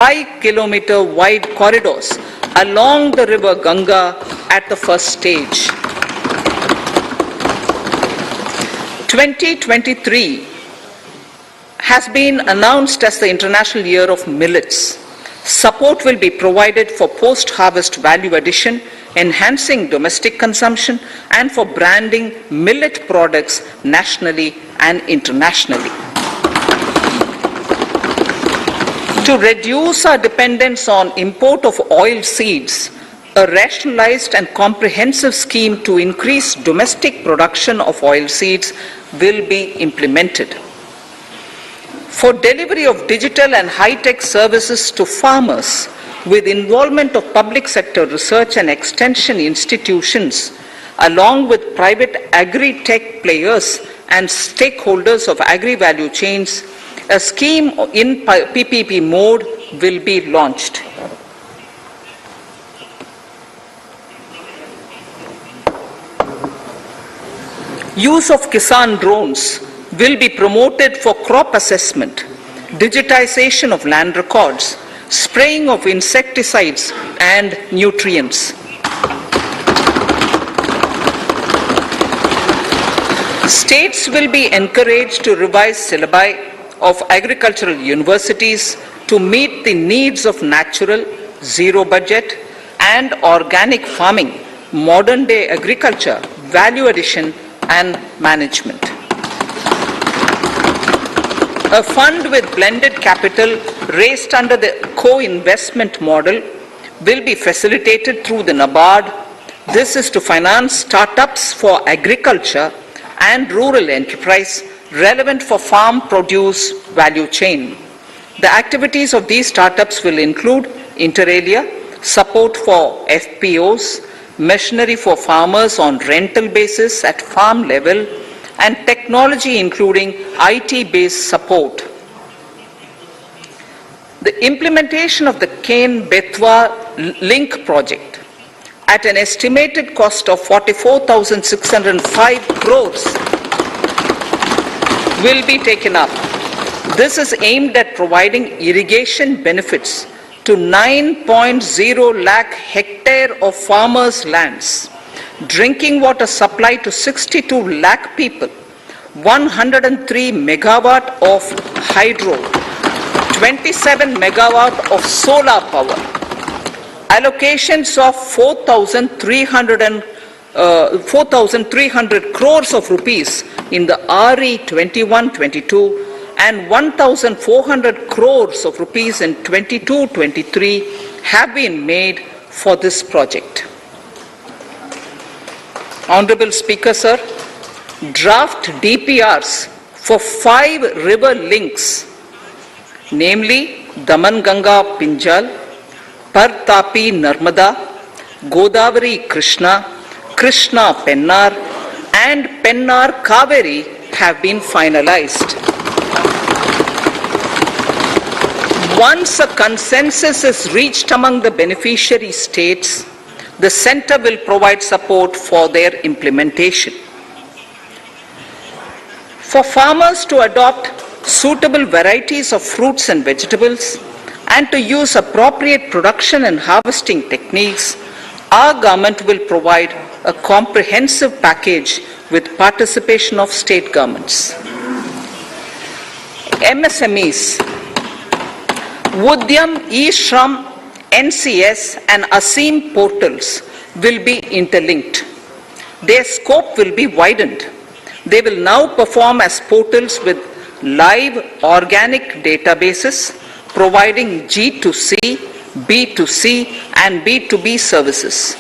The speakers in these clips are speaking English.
5-kilometer wide corridors along the river Ganga at the first stage. 2023 has been announced as the International Year of Millets. Support will be provided for post-harvest value addition, enhancing domestic consumption, and for branding millet products nationally and internationally. To reduce our dependence on import of oil seeds, a rationalized and comprehensive scheme to increase domestic production of oil seeds will be implemented. For delivery of digital and high-tech services to farmers with involvement of public sector research and extension institutions, along with private agri-tech players and stakeholders of agri-value chains, a scheme in PPP mode will be launched. Use of Kisan drones will be promoted for crop assessment, digitization of land records, spraying of insecticides and nutrients. States will be encouraged to revise syllabi of agricultural universities to meet the needs of natural, zero budget and organic farming, modern day agriculture, value addition and management. A fund with blended capital raised under the co-investment model will be facilitated through the NABARD. This is to finance startups for agriculture and rural enterprise relevant for farm produce value chain. The activities of these startups will include inter alia, support for FPOs, machinery for farmers on rental basis at farm level, and technology including IT-based support. The implementation of the Ken-Betwa link project at an estimated cost of 44,605 crores will be taken up. This is aimed at providing irrigation benefits to 9.0 lakh hectare of farmers' lands, drinking water supply to 62 lakh people, 103 megawatt of hydro, 27 megawatt of solar power, allocations of 4,300 crores of rupees in the RE 21-22 and 1,400 crores of rupees in 22-23 have been made for this project. Honorable Speaker, sir, draft DPRs for 5 river links, namely Daman-Ganga Pinjal, Par-Tapi Nirmala, Godavari Krishna, Krishna Pennar, and Pennar Kaveri have been finalized. Once a consensus is reached among the beneficiary states, the Centre will provide support for their implementation. For farmers to adopt suitable varieties of fruits and vegetables and to use appropriate production and harvesting techniques, our government will provide a comprehensive package with participation of state governments. MSMEs, Udyam, eShram, NCS and ASEEM portals will be interlinked. Their scope will be widened. They will now perform as portals with live organic databases providing G2C, B2C and B2B services.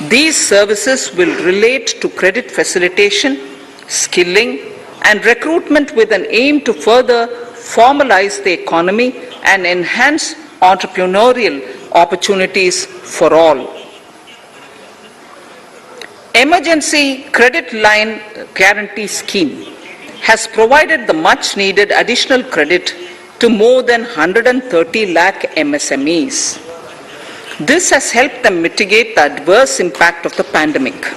These services will relate to credit facilitation, skilling and recruitment with an aim to further formalize the economy and enhance entrepreneurial opportunities for all. Emergency Credit Line Guarantee Scheme has provided the much needed additional credit to more than 130 lakh MSMEs. This has helped them mitigate the adverse impact of the pandemic.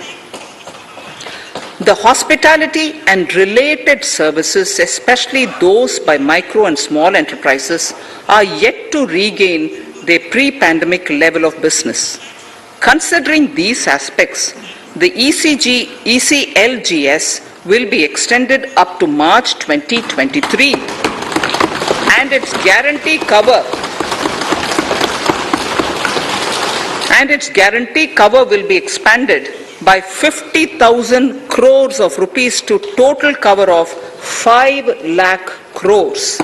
The hospitality and related services, especially those by micro and small enterprises, are yet to regain their pre-pandemic level of business. Considering these aspects, the ECLGS will be extended up to March 2023, and its guarantee cover will be expanded by 50,000 crores of rupees to total cover of 5 lakh crores.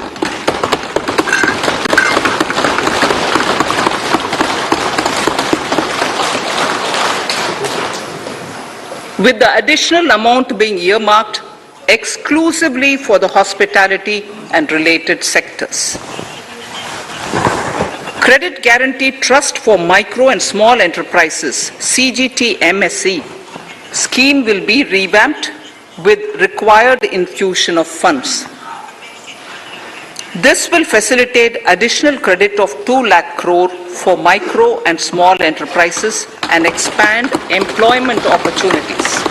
With the additional amount being earmarked exclusively for the hospitality and related sectors. Credit Guarantee Trust for Micro and Small Enterprises, CGTMSE, scheme will be revamped with required infusion of funds. This will facilitate additional credit of 2 lakh crore for micro and small enterprises and expand employment opportunities.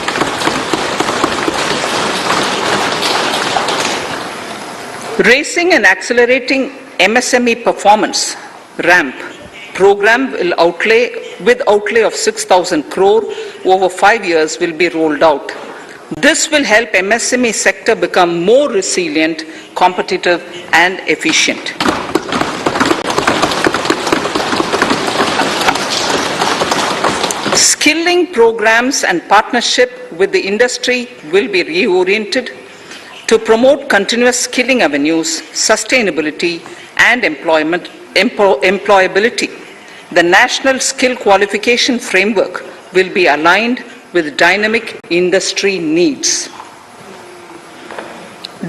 Raising and accelerating MSME performance, RAMP, program will outlay of 6,000 crore over 5 years will be rolled out. This will help MSME sector become more resilient, competitive and efficient. Skilling programs and partnership with the industry will be reoriented to promote continuous skilling avenues, sustainability and employability. The National Skill Qualification Framework will be aligned with dynamic industry needs.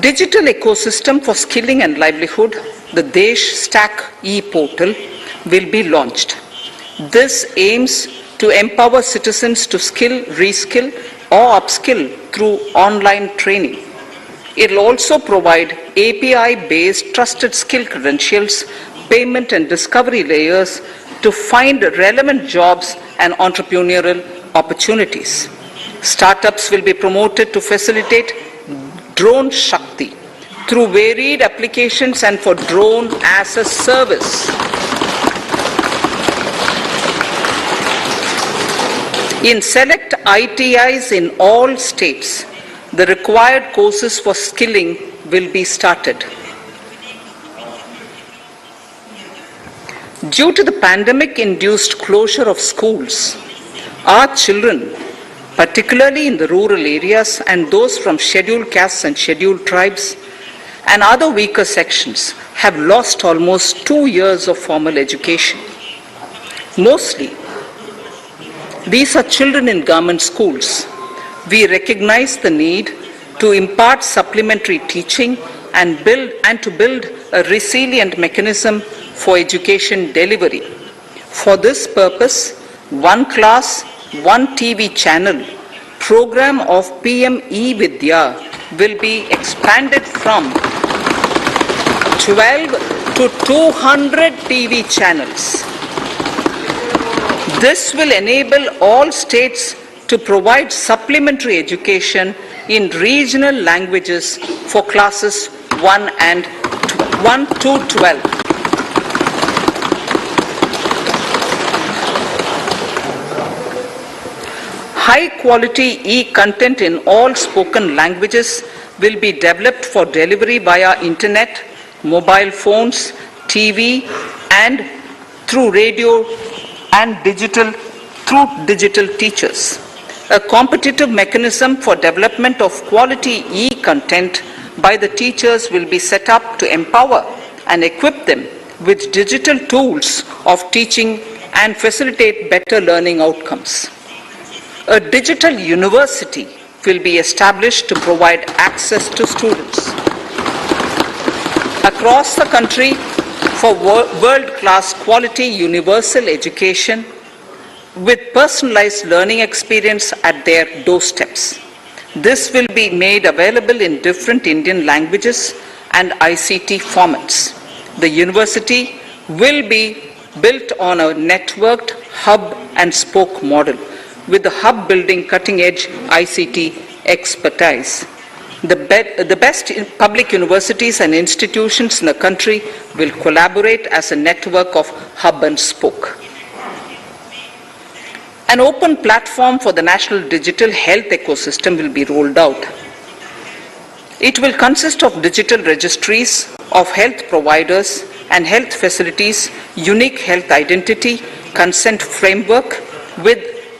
Digital ecosystem for skilling and livelihood, the Desh Stack e-portal, will be launched. This aims to empower citizens to skill, reskill or upskill through online training. It will also provide API-based trusted skill credentials, payment and discovery layers to find relevant jobs and entrepreneurial opportunities. Startups will be promoted to facilitate Drone Shakti through varied applications and for drone as a service. In select ITIs in all states, the required courses for skilling will be started. Due to the pandemic-induced closure of schools, our children, particularly in the rural areas and those from scheduled castes and scheduled tribes and other weaker sections, have lost almost 2 years of formal education. Mostly, these are children in government schools. We recognize the need to impart supplementary teaching and to build a resilient mechanism for education delivery. For this purpose, One Class, One TV channel program of PM E-Vidya will be expanded from 12 to 200 TV channels. This will enable all states to provide supplementary education in regional languages for classes 1 to 12. High quality e-content in all spoken languages will be developed for delivery via internet, mobile phones, TV and through radio and digital teachers. A competitive mechanism for development of quality e-content by the teachers will be set up to empower and equip them with digital tools of teaching and facilitate better learning outcomes. A digital university will be established to provide access to students across the country for world-class quality universal education with personalized learning experience at their doorsteps. This will be made available in different Indian languages and ICT formats. The university will be built on a networked hub and spoke model, with the hub building cutting-edge ICT expertise. The best public universities and institutions in the country will collaborate as a network of hub and spoke. An open platform for the national digital health ecosystem will be rolled out. It will consist of digital registries of health providers and health facilities, unique health identity, consent framework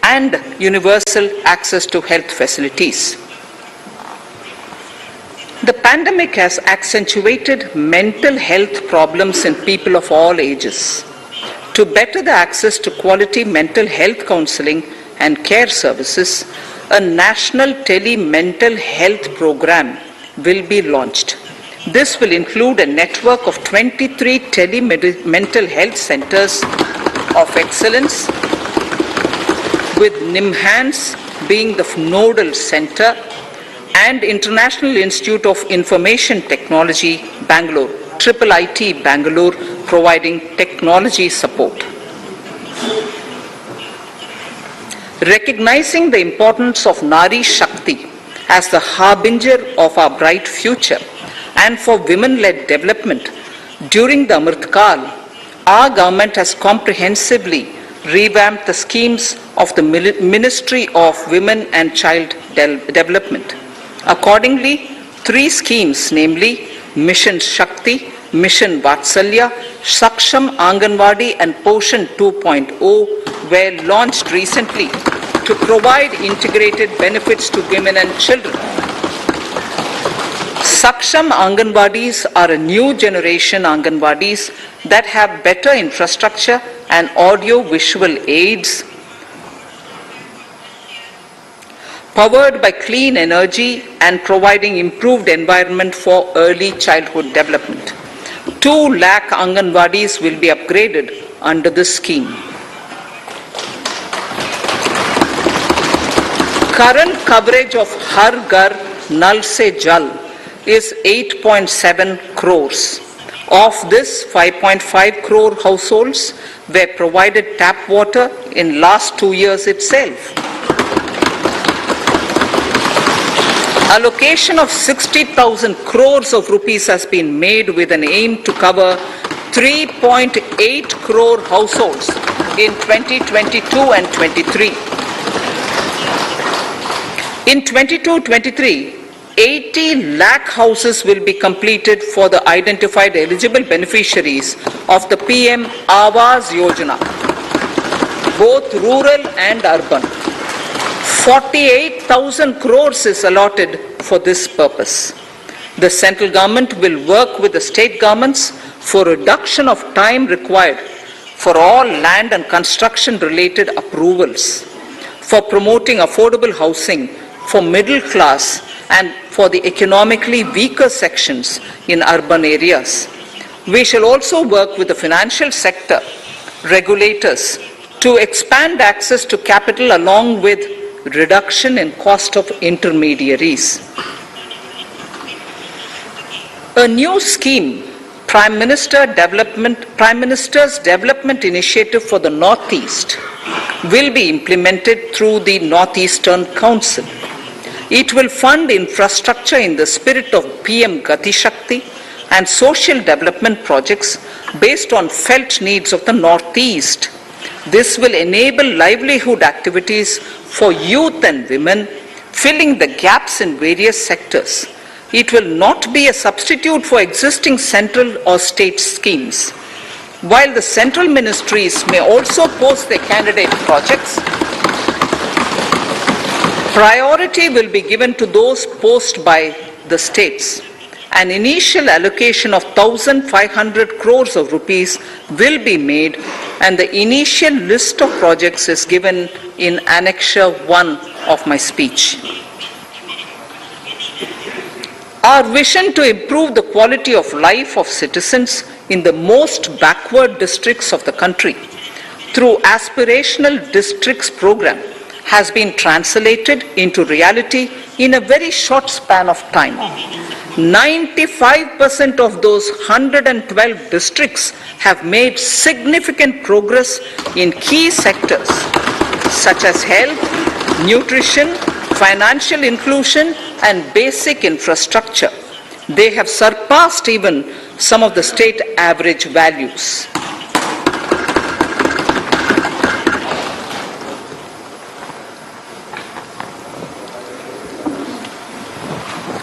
and universal access to health facilities. The pandemic has accentuated mental health problems in people of all ages. To better the access to quality mental health counseling and care services, a national tele-mental health program will be launched. This will include a network of 23 tele-mental health centers of excellence, with NIMHANS being the nodal center, and International Institute of Information Technology, Bangalore, IIIT Bangalore, providing technology support. Recognizing the importance of Nari Shakti as the harbinger of our bright future and for women-led development, during the Amrit Kal, our government has comprehensively revamped the schemes of the Ministry of Women and Child Development. Accordingly, 3 schemes, namely Mission Shakti, Mission Vatsalya, Saksham Anganwadi and Poshan 2.0 were launched recently to provide integrated benefits to women and children. Saksham Anganwadis are a new generation Anganwadis that have better infrastructure and audio-visual aids, powered by clean energy and providing improved environment for early childhood development. 2 lakh Anganwadis will be upgraded under this scheme. Current coverage of Har Ghar Nal Se Jal is 8.7 crores. Of this, 5.5 crore households were provided tap water in last 2 years itself. Allocation of 60,000 crores of rupees has been made with an aim to cover 3.8 crore households in 2022 and 23. In 22-23, 80 lakh houses will be completed for the identified eligible beneficiaries of the PM Awas Yojana, both rural and urban. 48,000 crores is allotted for this purpose. The central government will work with the state governments for reduction of time required for all land and construction related approvals, for promoting affordable housing for middle class and for the economically weaker sections in urban areas. We shall also work with the financial sector regulators to expand access to capital along with reduction in cost of intermediaries. A new scheme, Prime Minister's Development Initiative for the Northeast, will be implemented through the Northeastern Council. It will fund infrastructure in the spirit of PM Gati Shakti and social development projects based on felt needs of the Northeast. This will enable livelihood activities for youth and women, filling the gaps in various sectors. It will not be a substitute for existing central or state schemes. While the central ministries may also post their candidate projects, priority will be given to those posted by the states. An initial allocation of 1,500 crores of rupees will be made, and the initial list of projects is given in Annexure 1 of my speech. Our vision to improve the quality of life of citizens in the most backward districts of the country through Aspirational Districts program has been translated into reality in a very short span of time. 95% of those 112 districts have made significant progress in key sectors such as health, nutrition, financial inclusion and basic infrastructure. They have surpassed even some of the state average values.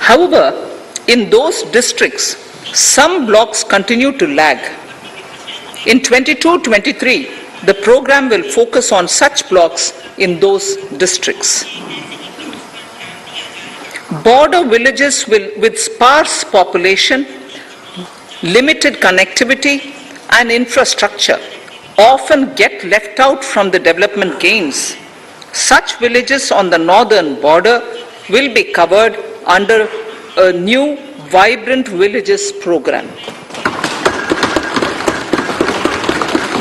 However, in those districts, some blocks continue to lag. In 22-23, the program will focus on such blocks in those districts. Border villages with sparse population, limited connectivity and infrastructure often get left out from the development gains. Such villages on the northern border will be covered under a new Vibrant Villages program.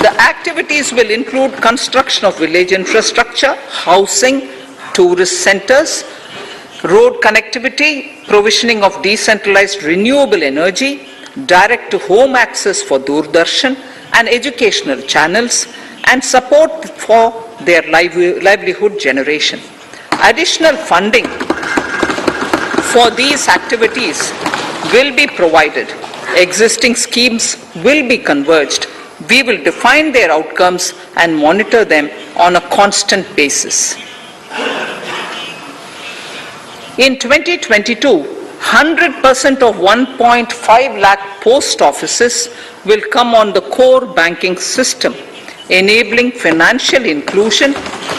The activities will include construction of village infrastructure, housing, tourist centers, road connectivity, provisioning of decentralized renewable energy, direct-to-home access for Doordarshan and educational channels, and support for their livelihood generation. Additional funding for these activities will be provided. Existing schemes will be converged. We will define their outcomes and monitor them on a constant basis. In 2022, 100% of 1.5 lakh post offices will come on the core banking system, enabling financial inclusion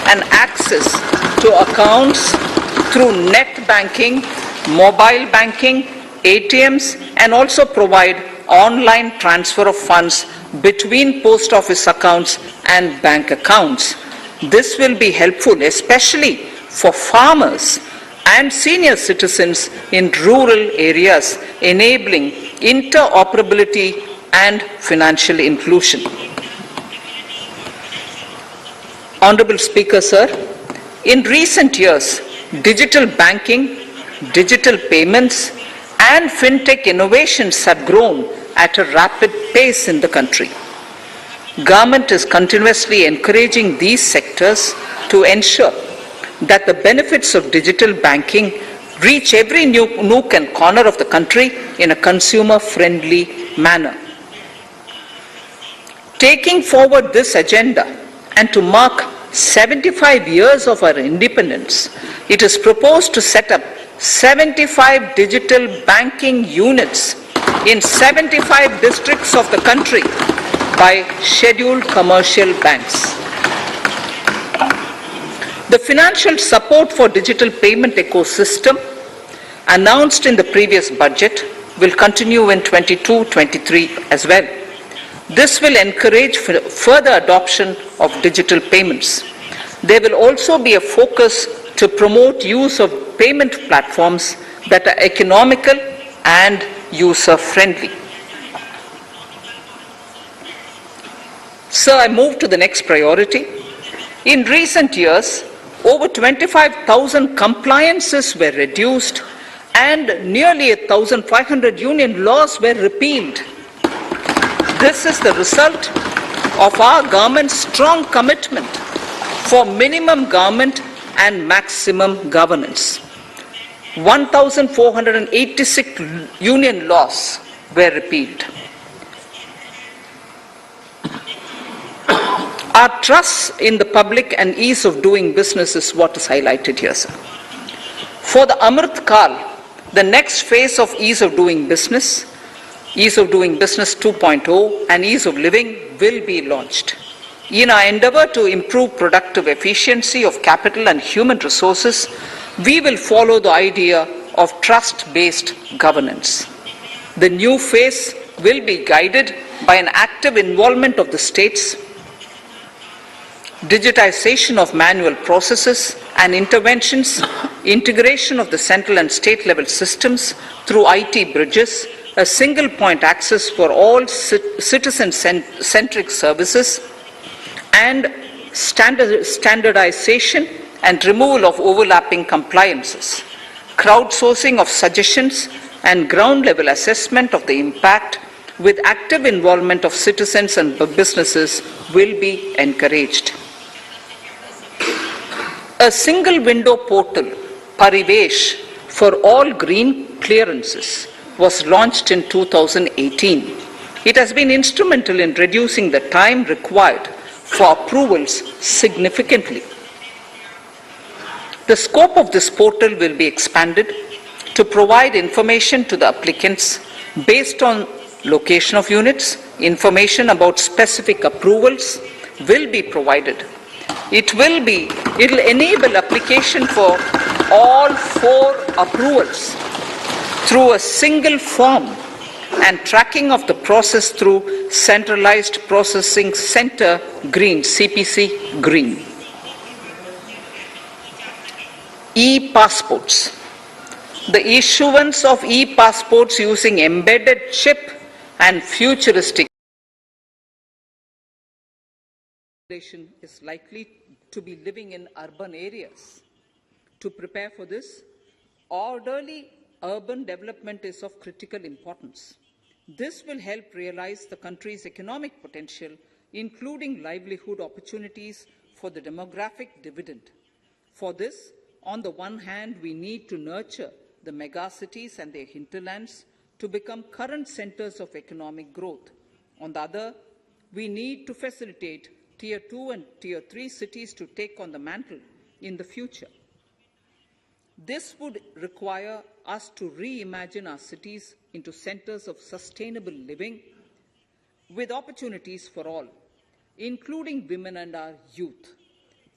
and access to accounts through net banking, mobile banking, ATMs, and also provide online transfer of funds between post office accounts and bank accounts. This will be helpful especially for farmers and senior citizens in rural areas, enabling interoperability and financial inclusion. Honorable Speaker, sir, in recent years, digital banking, digital payments, and fintech innovations have grown at a rapid pace in the country. Government is continuously encouraging these sectors to ensure that the benefits of digital banking reach every nook and corner of the country in a consumer-friendly manner. Taking forward this agenda and to mark 75 years of our independence, it is proposed to set up 75 digital banking units in 75 districts of the country by scheduled commercial banks. The financial support for digital payment ecosystem announced in the previous budget will continue in 22-23 as well. This will encourage further adoption of digital payments. There will also be a focus to promote use of payment platforms that are economical and user-friendly. So I move to the next priority. In recent years, over 25,000 compliances were reduced and nearly 1,500 union laws were repealed. This is the result of our government's strong commitment for minimum government and maximum governance. 1,486 union laws were repealed. Our trust in the public and ease of doing business is what is highlighted here, sir. For the Amrit Kal, the next phase of ease of doing business 2.0 and ease of living will be launched. In our endeavor to improve productive efficiency of capital and human resources, we will follow the idea of trust-based governance. The new phase will be guided by an active involvement of the states, digitization of manual processes and interventions, integration of the central and state level systems through IT bridges, a single point access for all citizen-centric services, and standardization and removal of overlapping compliances. Crowdsourcing of suggestions and ground level assessment of the impact with active involvement of citizens and businesses will be encouraged. A single window portal Parivesh for all green clearances was launched in 2018. It has been instrumental in reducing the time required for approvals significantly. The scope of this portal will be expanded to provide information to the applicants based on location of units. Information about specific approvals will be provided. It will enable application for all 4 approvals through a single form and tracking of the process through Centralized Processing Center Green, CPC Green. E-passports. The issuance of e-passports using embedded chip and futuristic is likely to be living in urban areas. To prepare for this, orderly urban development is of critical importance. This will help realize the country's economic potential, including livelihood opportunities for the demographic dividend. For this, on the one hand, we need to nurture the megacities and their hinterlands to become current centers of economic growth. On the other, we need to facilitate Tier 2 and Tier 3 cities to take on the mantle in the future. This would require us to reimagine our cities into centers of sustainable living with opportunities for all, including women and our youth.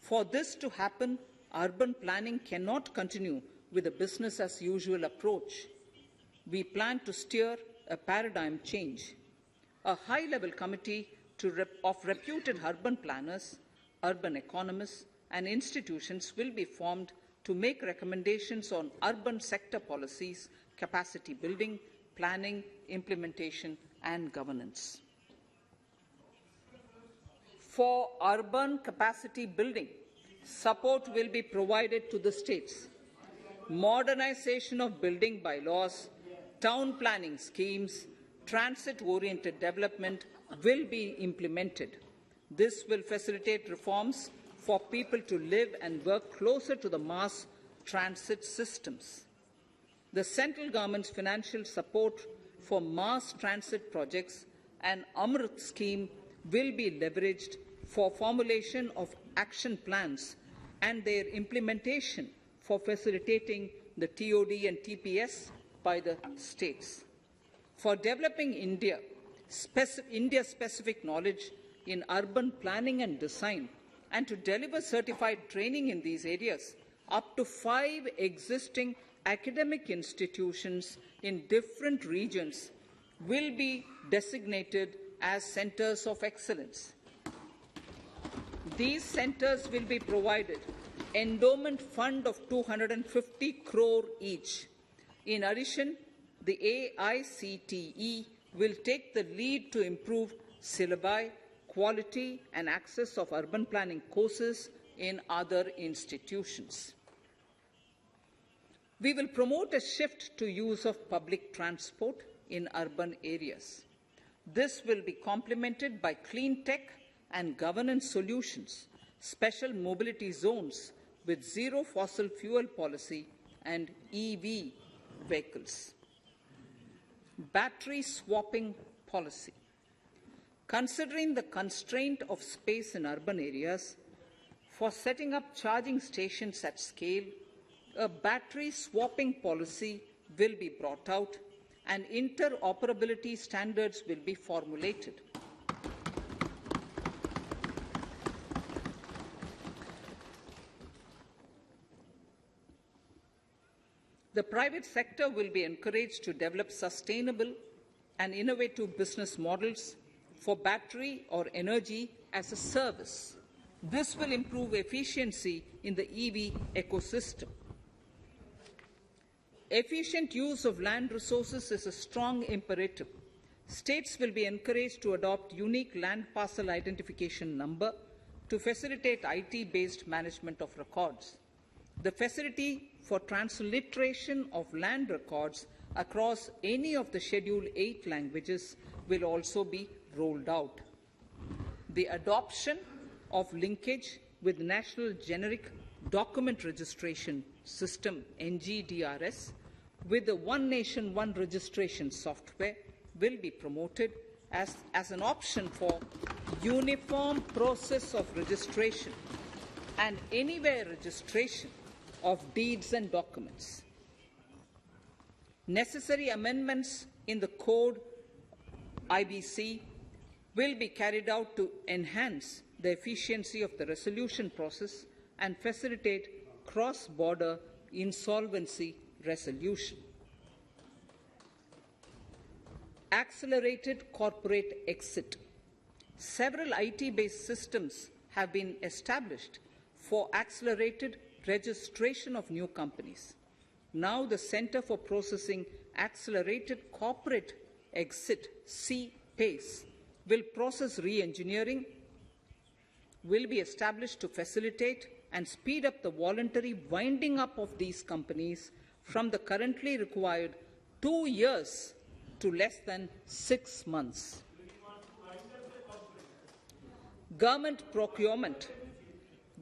For this to happen, urban planning cannot continue with a business-as-usual approach. We plan to steer a paradigm change. A high-level committee of reputed urban planners, urban economists, and institutions will be formed to make recommendations on urban sector policies, capacity building, planning, implementation, and governance. For urban capacity building, support will be provided to the states. Modernization of building bylaws, town planning schemes, transit-oriented development will be implemented. This will facilitate reforms for people to live and work closer to the mass transit systems. The central government's financial support for mass transit projects and Amrit scheme will be leveraged for formulation of action plans and their implementation for facilitating the TOD and TPS by the states. For developing India-specific knowledge in urban planning and design, and to deliver certified training in these areas, up to 5 existing academic institutions in different regions will be designated as centers of excellence. These centers will be provided endowment fund of 250 crore each. In addition, the AICTE will take the lead to improve syllabi, quality and access of urban planning courses in other institutions. We will promote a shift to use of public transport in urban areas. This will be complemented by clean tech and governance solutions, special mobility zones with zero fossil fuel policy and EV vehicles. Battery swapping policy. Considering the constraint of space in urban areas, for setting up charging stations at scale, a battery swapping policy will be brought out and interoperability standards will be formulated. The private sector will be encouraged to develop sustainable and innovative business models for battery or energy as a service. This will improve efficiency in the EV ecosystem. Efficient use of land resources is a strong imperative. States will be encouraged to adopt unique land parcel identification number to facilitate IT-based management of records. The facility for transliteration of land records across any of the Schedule 8 languages will also be rolled out. The adoption of linkage with national generic document registration system, NGDRS, with the One Nation, One Registration software will be promoted as an option for uniform process of registration and anywhere registration of deeds and documents. Necessary amendments in the code IBC will be carried out to enhance the efficiency of the resolution process and facilitate cross-border insolvency resolution. Accelerated corporate exit. Several IT-based systems have been established for accelerated registration of new companies. Now the Center for Processing Accelerated Corporate Exit, CPACE, will process re-engineering, will be established to facilitate and speed up the voluntary winding up of these companies from the currently required 2 years to less than 6 months. Government procurement.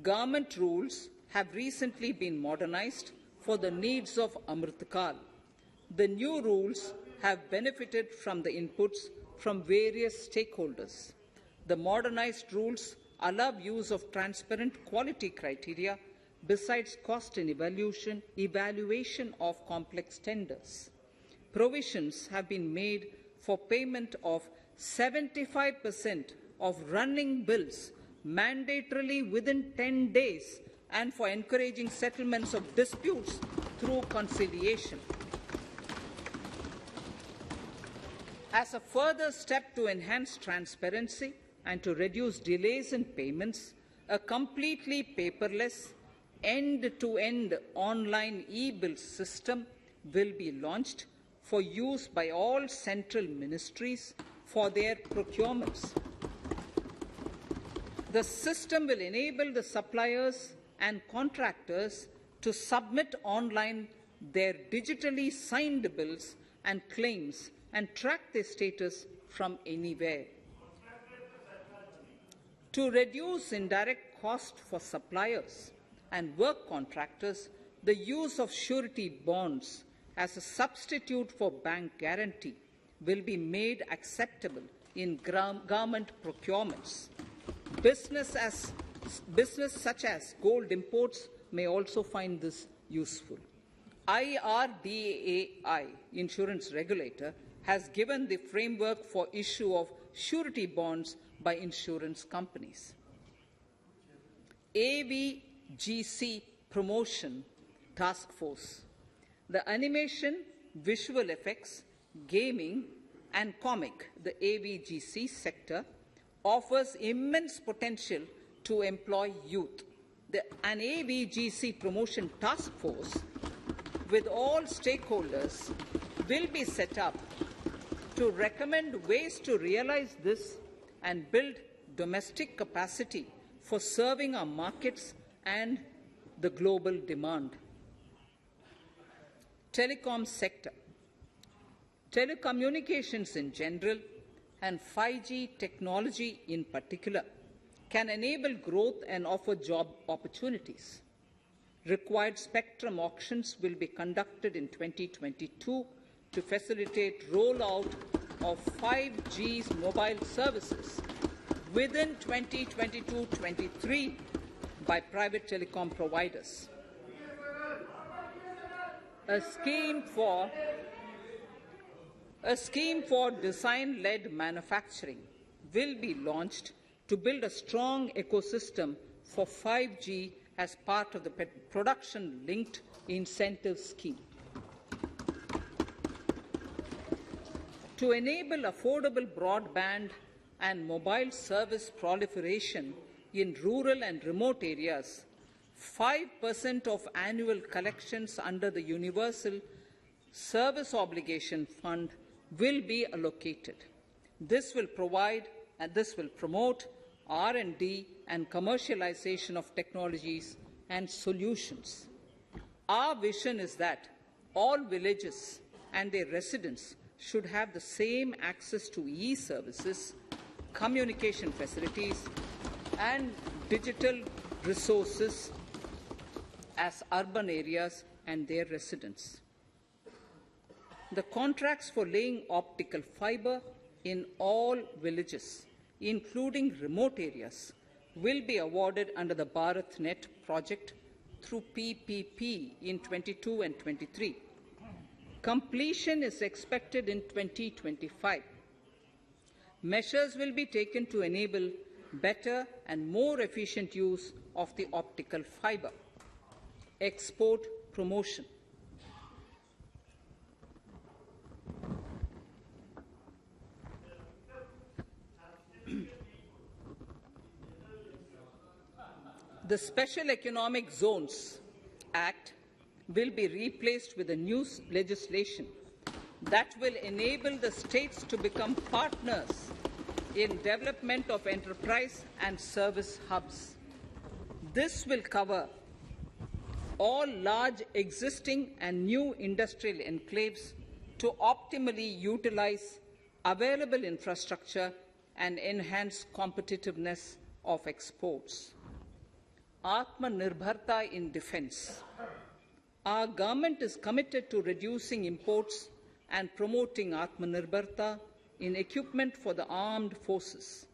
Government rules have recently been modernized for the needs of Amritkal. The new rules have benefited from the inputs from various stakeholders. The modernized rules allow use of transparent quality criteria besides cost and evaluation of complex tenders. Provisions have been made for payment of 75% of running bills mandatorily within 10 days and for encouraging settlements of disputes through conciliation. As a further step to enhance transparency and to reduce delays in payments, a completely paperless, end-to-end online e-bill system will be launched for use by all central ministries for their procurements. The system will enable the suppliers and contractors to submit online their digitally signed bills and claims and track their status from anywhere. To reduce indirect cost for suppliers and work contractors, the use of surety bonds as a substitute for bank guarantee will be made acceptable in government procurements. Business such as gold imports may also find this useful. IRDAI, insurance regulator, has given the framework for issue of surety bonds by insurance companies. AVGC Promotion Task Force. The animation, visual effects, gaming and comic, the AVGC sector, offers immense potential to employ youth. An AVGC Promotion Task Force with all stakeholders will be set up to recommend ways to realize this and build domestic capacity for serving our markets and the global demand. Telecom sector. Telecommunications in general and 5G technology in particular can enable growth and offer job opportunities. Required spectrum auctions will be conducted in 2022 to facilitate rollout of 5G's mobile services within 2022-23 by private telecom providers. A scheme for design-led manufacturing will be launched to build a strong ecosystem for 5G as part of the production-linked incentive scheme. To enable affordable broadband and mobile service proliferation in rural and remote areas, 5% of annual collections under the Universal Service Obligation Fund will be allocated. This will promote R&D and commercialization of technologies and solutions. Our vision is that all villages and their residents should have the same access to e-services, communication facilities, and digital resources as urban areas and their residents. The contracts for laying optical fibre in all villages, including remote areas, will be awarded under the BharatNet project through PPP in 22 and 23. Completion is expected in 2025. Measures will be taken to enable better and more efficient use of the optical fibre. Export promotion. The Special Economic Zones Act will be replaced with a new legislation that will enable the states to become partners in development of enterprise and service hubs. This will cover all large existing and new industrial enclaves to optimally utilize available infrastructure and enhance competitiveness of exports. Atmanirbharta in defence. Our government is committed to reducing imports and promoting Atmanirbharta in equipment for the armed forces.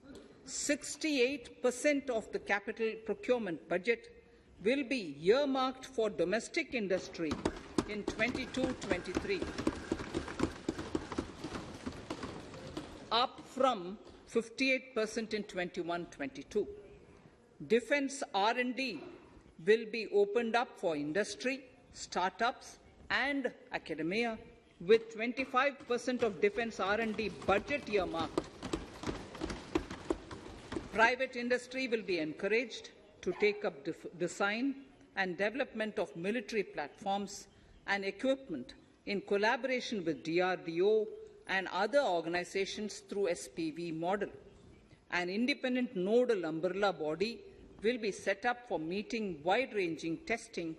68% of the capital procurement budget will be earmarked for domestic industry in 22-23, up from 58% in 21-22. Defence R&D will be opened up for industry, startups and academia, with 25% of defence R&D budget earmarked. Private industry will be encouraged to take up design and development of military platforms and equipment in collaboration with DRDO and other organizations through SPV model. An independent nodal umbrella body will be set up for meeting wide-ranging testing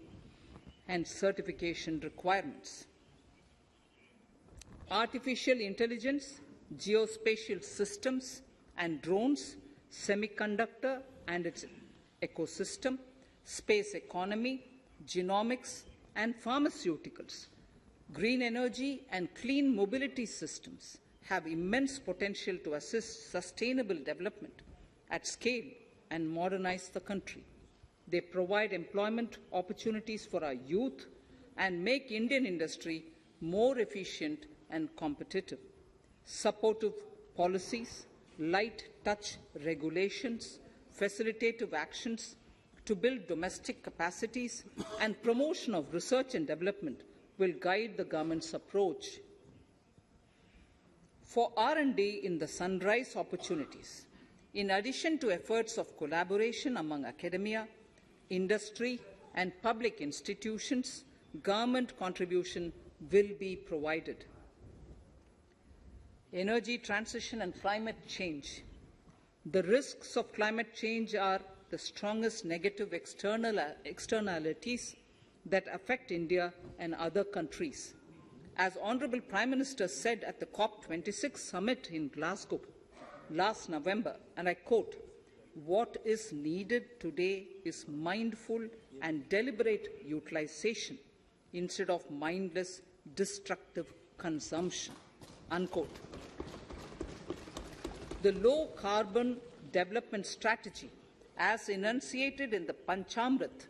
and certification requirements. Artificial intelligence, geospatial systems and drones, semiconductor and its ecosystem, space economy, genomics and pharmaceuticals, green energy and clean mobility systems have immense potential to assist sustainable development at scale and modernize the country. They provide employment opportunities for our youth and make Indian industry more efficient and competitive. Supportive policies, light touch regulations, facilitative actions to build domestic capacities and promotion of research and development will guide the government's approach. For R&D in the sunrise opportunities, in addition to efforts of collaboration among academia, industry and public institutions, government contribution will be provided. Energy transition and climate change. The risks of climate change are the strongest negative externalities that affect India and other countries. As Honourable Prime Minister said at the COP26 summit in Glasgow last November, and I quote, "What is needed today is mindful and deliberate utilization instead of mindless, destructive consumption," unquote. The low-carbon development strategy, as enunciated in the Panchamrit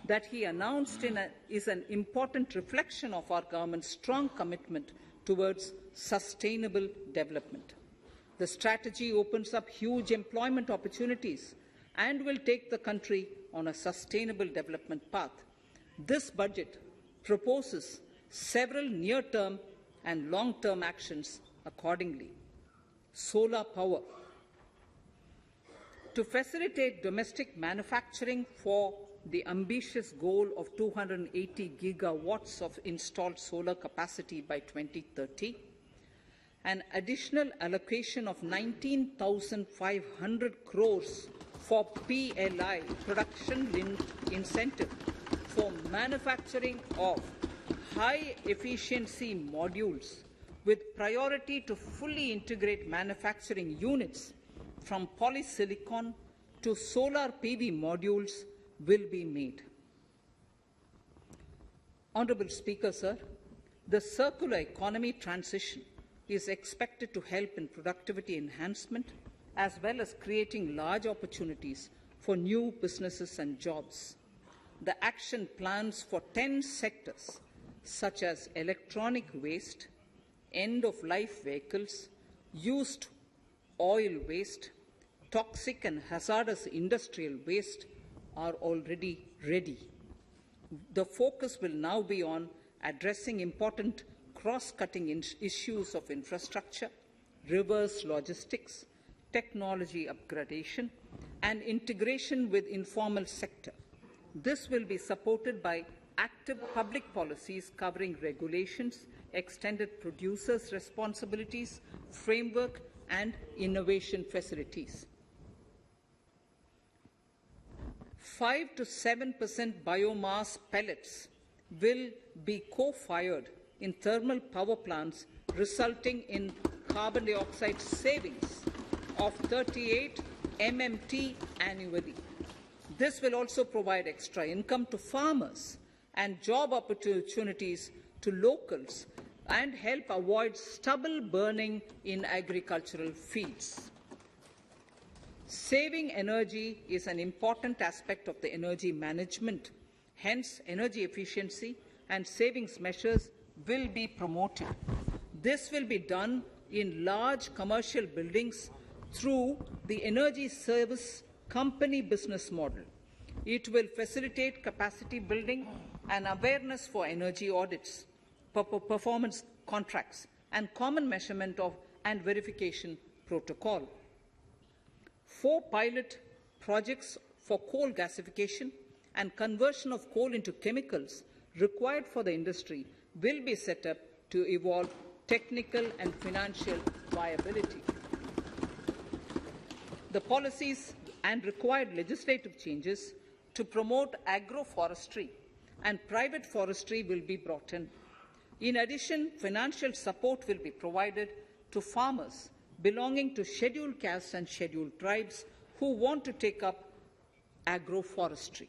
that he announced is an important reflection of our government's strong commitment towards sustainable development. The strategy opens up huge employment opportunities and will take the country on a sustainable development path. This budget proposes several near-term and long-term actions accordingly. Solar power. To facilitate domestic manufacturing for the ambitious goal of 280 gigawatts of installed solar capacity by 2030, an additional allocation of 19,500 crores for PLI, production-linked incentive, for manufacturing of high-efficiency modules with priority to fully integrate manufacturing units from polysilicon to solar PV modules will be made. Honourable Speaker, sir, the circular economy transition is expected to help in productivity enhancement as well as creating large opportunities for new businesses and jobs. The action plans for 10 sectors such as electronic waste, end-of-life vehicles, used oil waste, toxic and hazardous industrial waste are already ready. The focus will now be on addressing important cross-cutting issues of infrastructure, reverse logistics, technology upgradation, and integration with informal sector. This will be supported by active public policies covering regulations, extended producers' responsibilities, framework, and innovation facilities. 5 to 7% biomass pellets will be co-fired in thermal power plants, resulting in carbon dioxide savings of 38 MMT annually. This will also provide extra income to farmers and job opportunities to locals and help avoid stubble burning in agricultural fields. Saving energy is an important aspect of the energy management. Hence, energy efficiency and savings measures will be promoted. This will be done in large commercial buildings through the energy service company business model. It will facilitate capacity building and awareness for energy audits, performance contracts, and common measurement of and verification protocol. 4 pilot projects for coal gasification and conversion of coal into chemicals required for the industry will be set up to evolve technical and financial viability. The policies and required legislative changes to promote agroforestry and private forestry will be brought in. In addition, financial support will be provided to farmers belonging to scheduled castes and scheduled tribes who want to take up agroforestry.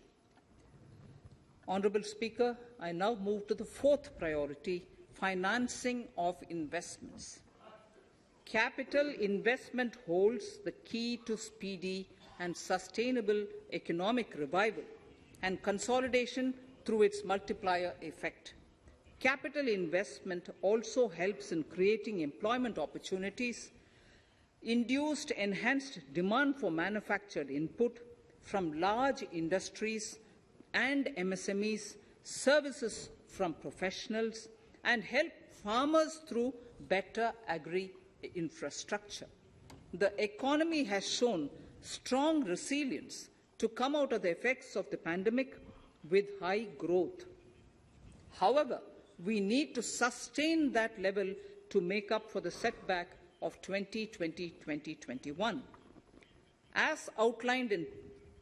Honourable Speaker, I now move to the 4th priority, financing of investments. Capital investment holds the key to speedy and sustainable economic revival and consolidation through its multiplier effect. Capital investment also helps in creating employment opportunities, induced enhanced demand for manufactured input from large industries and MSMEs, services from professionals, and help farmers through better agri-infrastructure. The economy has shown strong resilience to come out of the effects of the pandemic with high growth. However, we need to sustain that level to make up for the setback of 2020-2021. As outlined in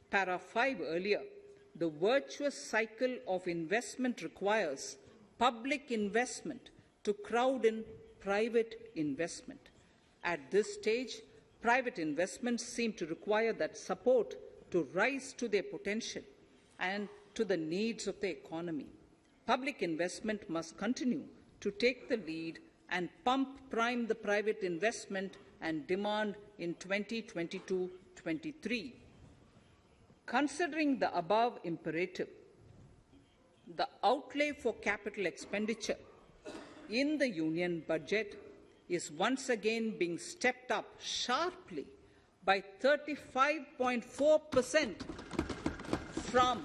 para 5 earlier, the virtuous cycle of investment requires public investment to crowd in private investment. At this stage, private investments seem to require that support to rise to their potential and to the needs of the economy. Public investment must continue to take the lead and prime the private investment and demand in 2022-23. Considering the above imperative, the outlay for capital expenditure in the Union budget is once again being stepped up sharply by 35.4% from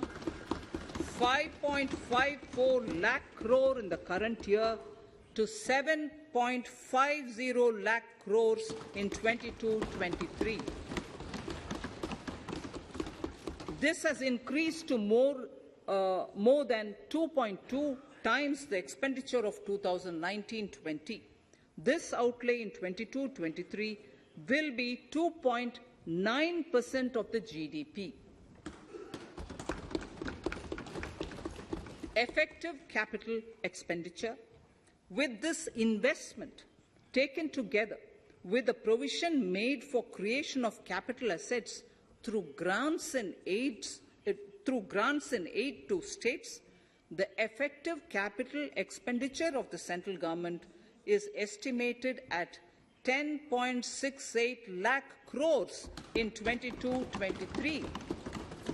5.54 lakh crore in the current year to 7.50 lakh crores in 22-23. This has increased to more than 2.2 times the expenditure of 2019-20. This outlay in 22-23 will be 2.9% of the GDP. Effective capital expenditure, with this investment taken together with the provision made for creation of capital assets through grants and aid to states, the effective capital expenditure of the central government is estimated at 10.68 lakh crores in 22-23,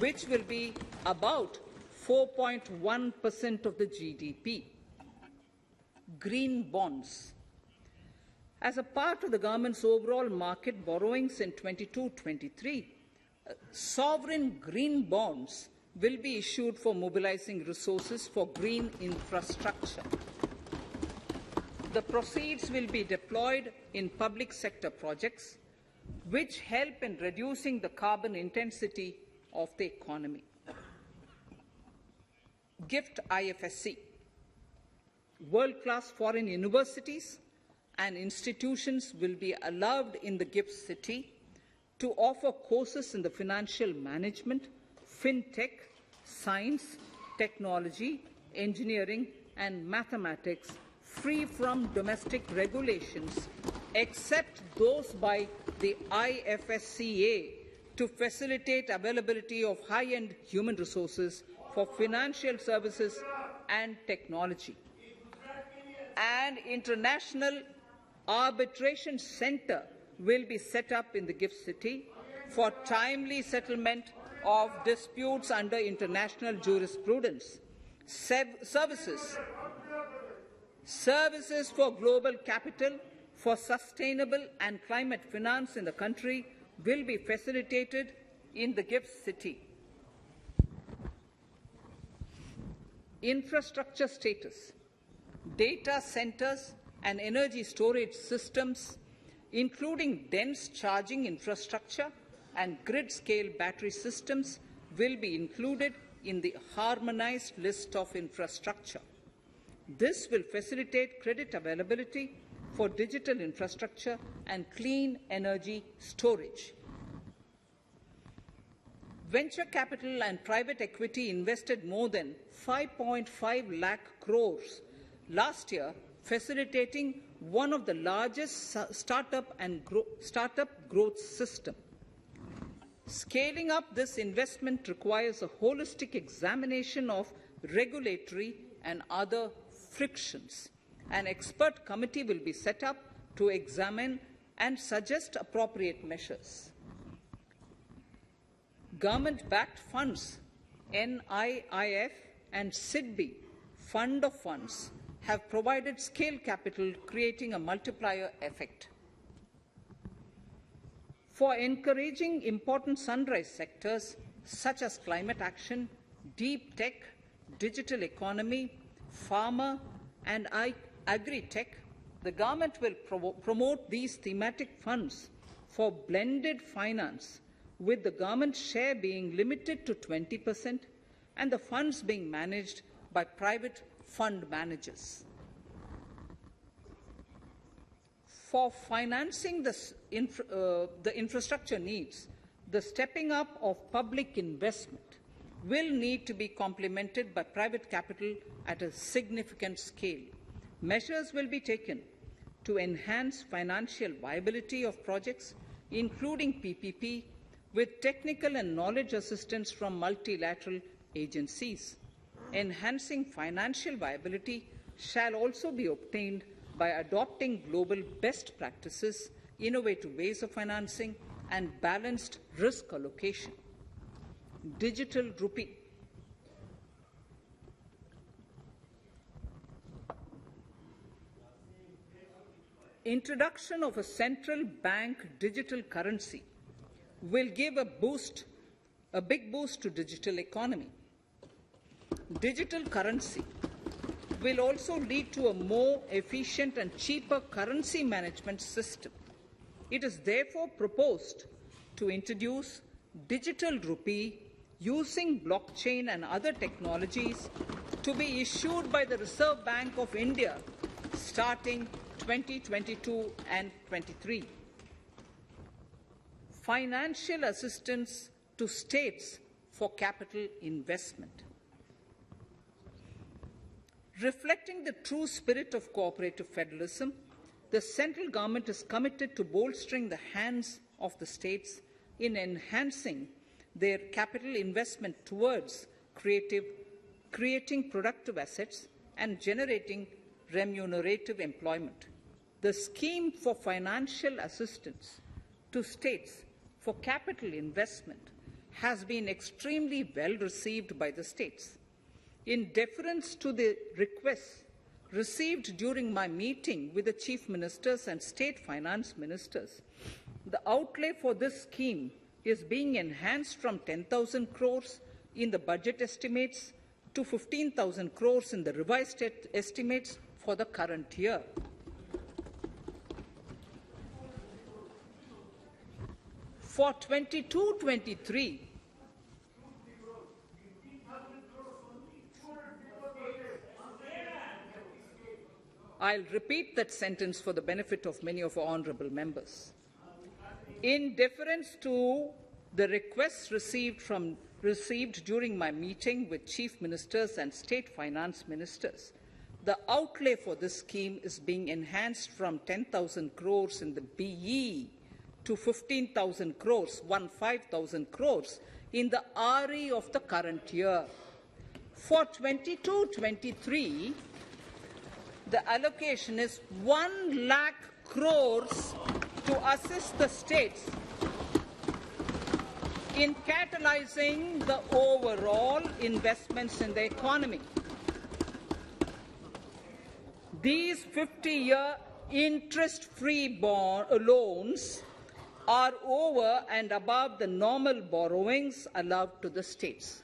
which will be about 4.1% of the GDP. Green bonds. As a part of the government's overall market borrowings in 22-23, sovereign green bonds will be issued for mobilizing resources for green infrastructure. The proceeds will be deployed in public sector projects which help in reducing the carbon intensity of the economy. Gift IFSC. World-class foreign universities and institutions will be allowed in the gift city to offer courses in the financial management, fintech, science, technology, engineering, and mathematics free from domestic regulations, except those by the IFSCA to facilitate availability of high-end human resources for financial services and technology. An international arbitration center will be set up in the gift city for timely settlement of disputes under international jurisprudence. Services for global capital, for sustainable and climate finance in the country will be facilitated in the gift city. Infrastructure status. Data centers and energy storage systems, including dense charging infrastructure and grid-scale battery systems, will be included in the harmonized list of infrastructure. This will facilitate credit availability for digital infrastructure and clean energy storage. Venture capital and private equity invested more than 5.5 lakh crores last year, facilitating one of the largest startup growth system. Scaling up this investment requires a holistic examination of regulatory and other frictions. An expert committee will be set up to examine and suggest appropriate measures. Government-backed funds, NIIF and SIDBI, Fund of Funds, have provided scale capital, creating a multiplier effect. For encouraging important sunrise sectors such as climate action, deep tech, digital economy, pharma, and agri-tech, the government will promote these thematic funds for blended finance, with the government share being limited to 20% and the funds being managed by private fund managers. For financing the infrastructure needs, the stepping up of public investment will need to be complemented by private capital at a significant scale. Measures will be taken to enhance financial viability of projects, including PPP, with technical and knowledge assistance from multilateral agencies. Enhancing financial viability shall also be obtained by adopting global best practices, innovative ways of financing, and balanced risk allocation. Digital rupee. Introduction of a central bank digital currency will give a big boost to digital economy. Digital currency will also lead to a more efficient and cheaper currency management system. It is therefore proposed to introduce digital rupee using blockchain and other technologies to be issued by the Reserve Bank of India starting 2022 and 23. Financial assistance to states for capital investment. Reflecting the true spirit of cooperative federalism, the central government is committed to bolstering the hands of the states in enhancing their capital investment towards creative creating productive assets, and generating remunerative employment. The scheme for financial assistance to states for capital investment has been extremely well received by the states. In deference to the requests received during my meeting with the chief ministers and state finance ministers, the outlay for this scheme is being enhanced from 10,000 crores in the budget estimates to 15,000 crores in the revised estimates for the current year. For 22-23, I'll repeat that sentence for the benefit of many of our honourable members. In deference to the requests received during my meeting with chief ministers and state finance ministers, the outlay for this scheme is being enhanced from 10,000 crores in the BE to 15,000 crores, 15,000 crores in the RE of the current year. For 22-23, the allocation is 1 lakh crores to assist the states in catalyzing the overall investments in the economy. These 50-year interest-free loans are over and above the normal borrowings allowed to the states,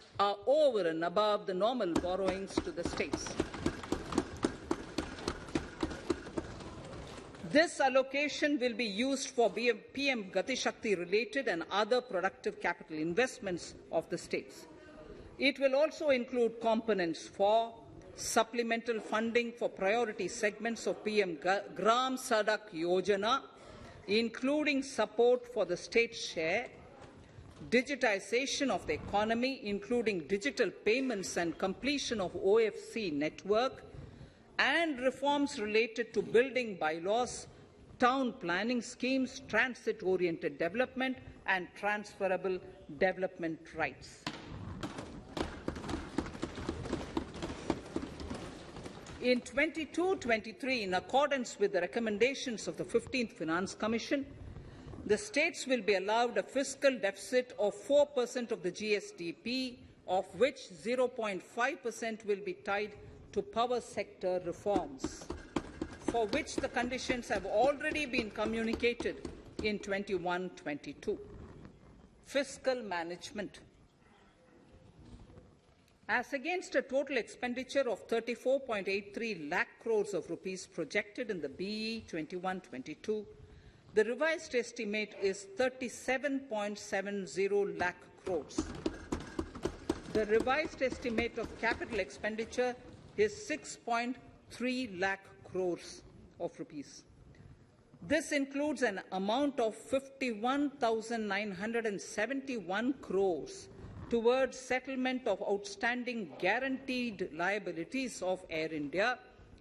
This allocation will be used for PM Gati Shakti related and other productive capital investments of the states. It will also include components for supplemental funding for priority segments of PM Gram Sadak Yojana, including support for the state share, digitization of the economy, including digital payments and completion of OFC network, and reforms related to building bylaws, town planning schemes, transit-oriented development, and transferable development rights. In 22-23, in accordance with the recommendations of the 15th Finance Commission, the states will be allowed a fiscal deficit of 4% of the GSDP, of which 0.5% will be tied to power sector reforms, for which the conditions have already been communicated in 21-22. Fiscal management. As against a total expenditure of 34.83 lakh crores of rupees projected in the BE 21-22, the revised estimate is 37.70 lakh crores. The revised estimate of capital expenditure is 6.3 lakh crores of rupees. This includes an amount of 51,971 crores towards settlement of outstanding guaranteed liabilities of Air India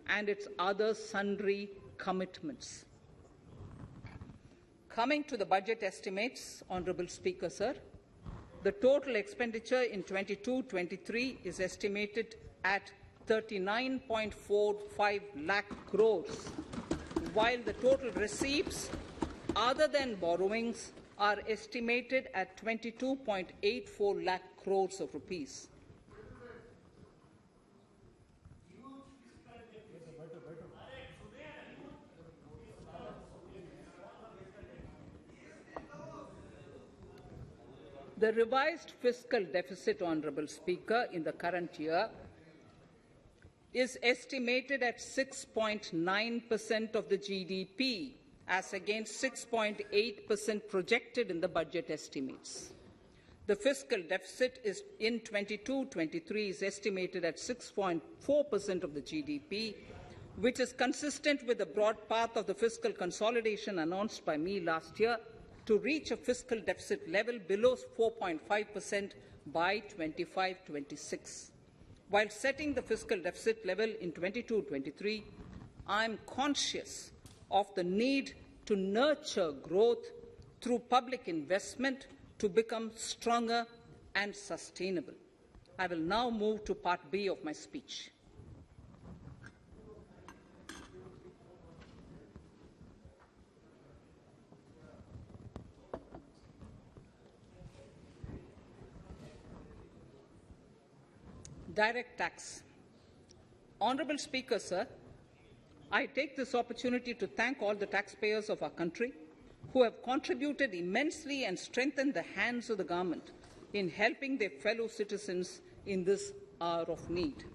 and its other sundry commitments. Coming to the budget estimates, Honourable Speaker, sir, the total expenditure in 22-23 is estimated at 39.45 lakh crores, while the total receipts other than borrowings are estimated at 22.84 lakh crores of rupees. The revised fiscal deficit, Honourable Speaker, in the current year is estimated at 6.9% of the GDP, as against 6.8% projected in the budget estimates. The fiscal deficit is in 22-23 is estimated at 6.4% of the GDP, which is consistent with the broad path of the fiscal consolidation announced by me last year to reach a fiscal deficit level below 4.5% by 25-26. While setting the fiscal deficit level in 22-23, I am conscious of the need to nurture growth through public investment to become stronger and sustainable. I will now move to Part B of my speech. Direct tax. Honourable Speaker, sir, I take this opportunity to thank all the taxpayers of our country who have contributed immensely and strengthened the hands of the government in helping their fellow citizens in this hour of need.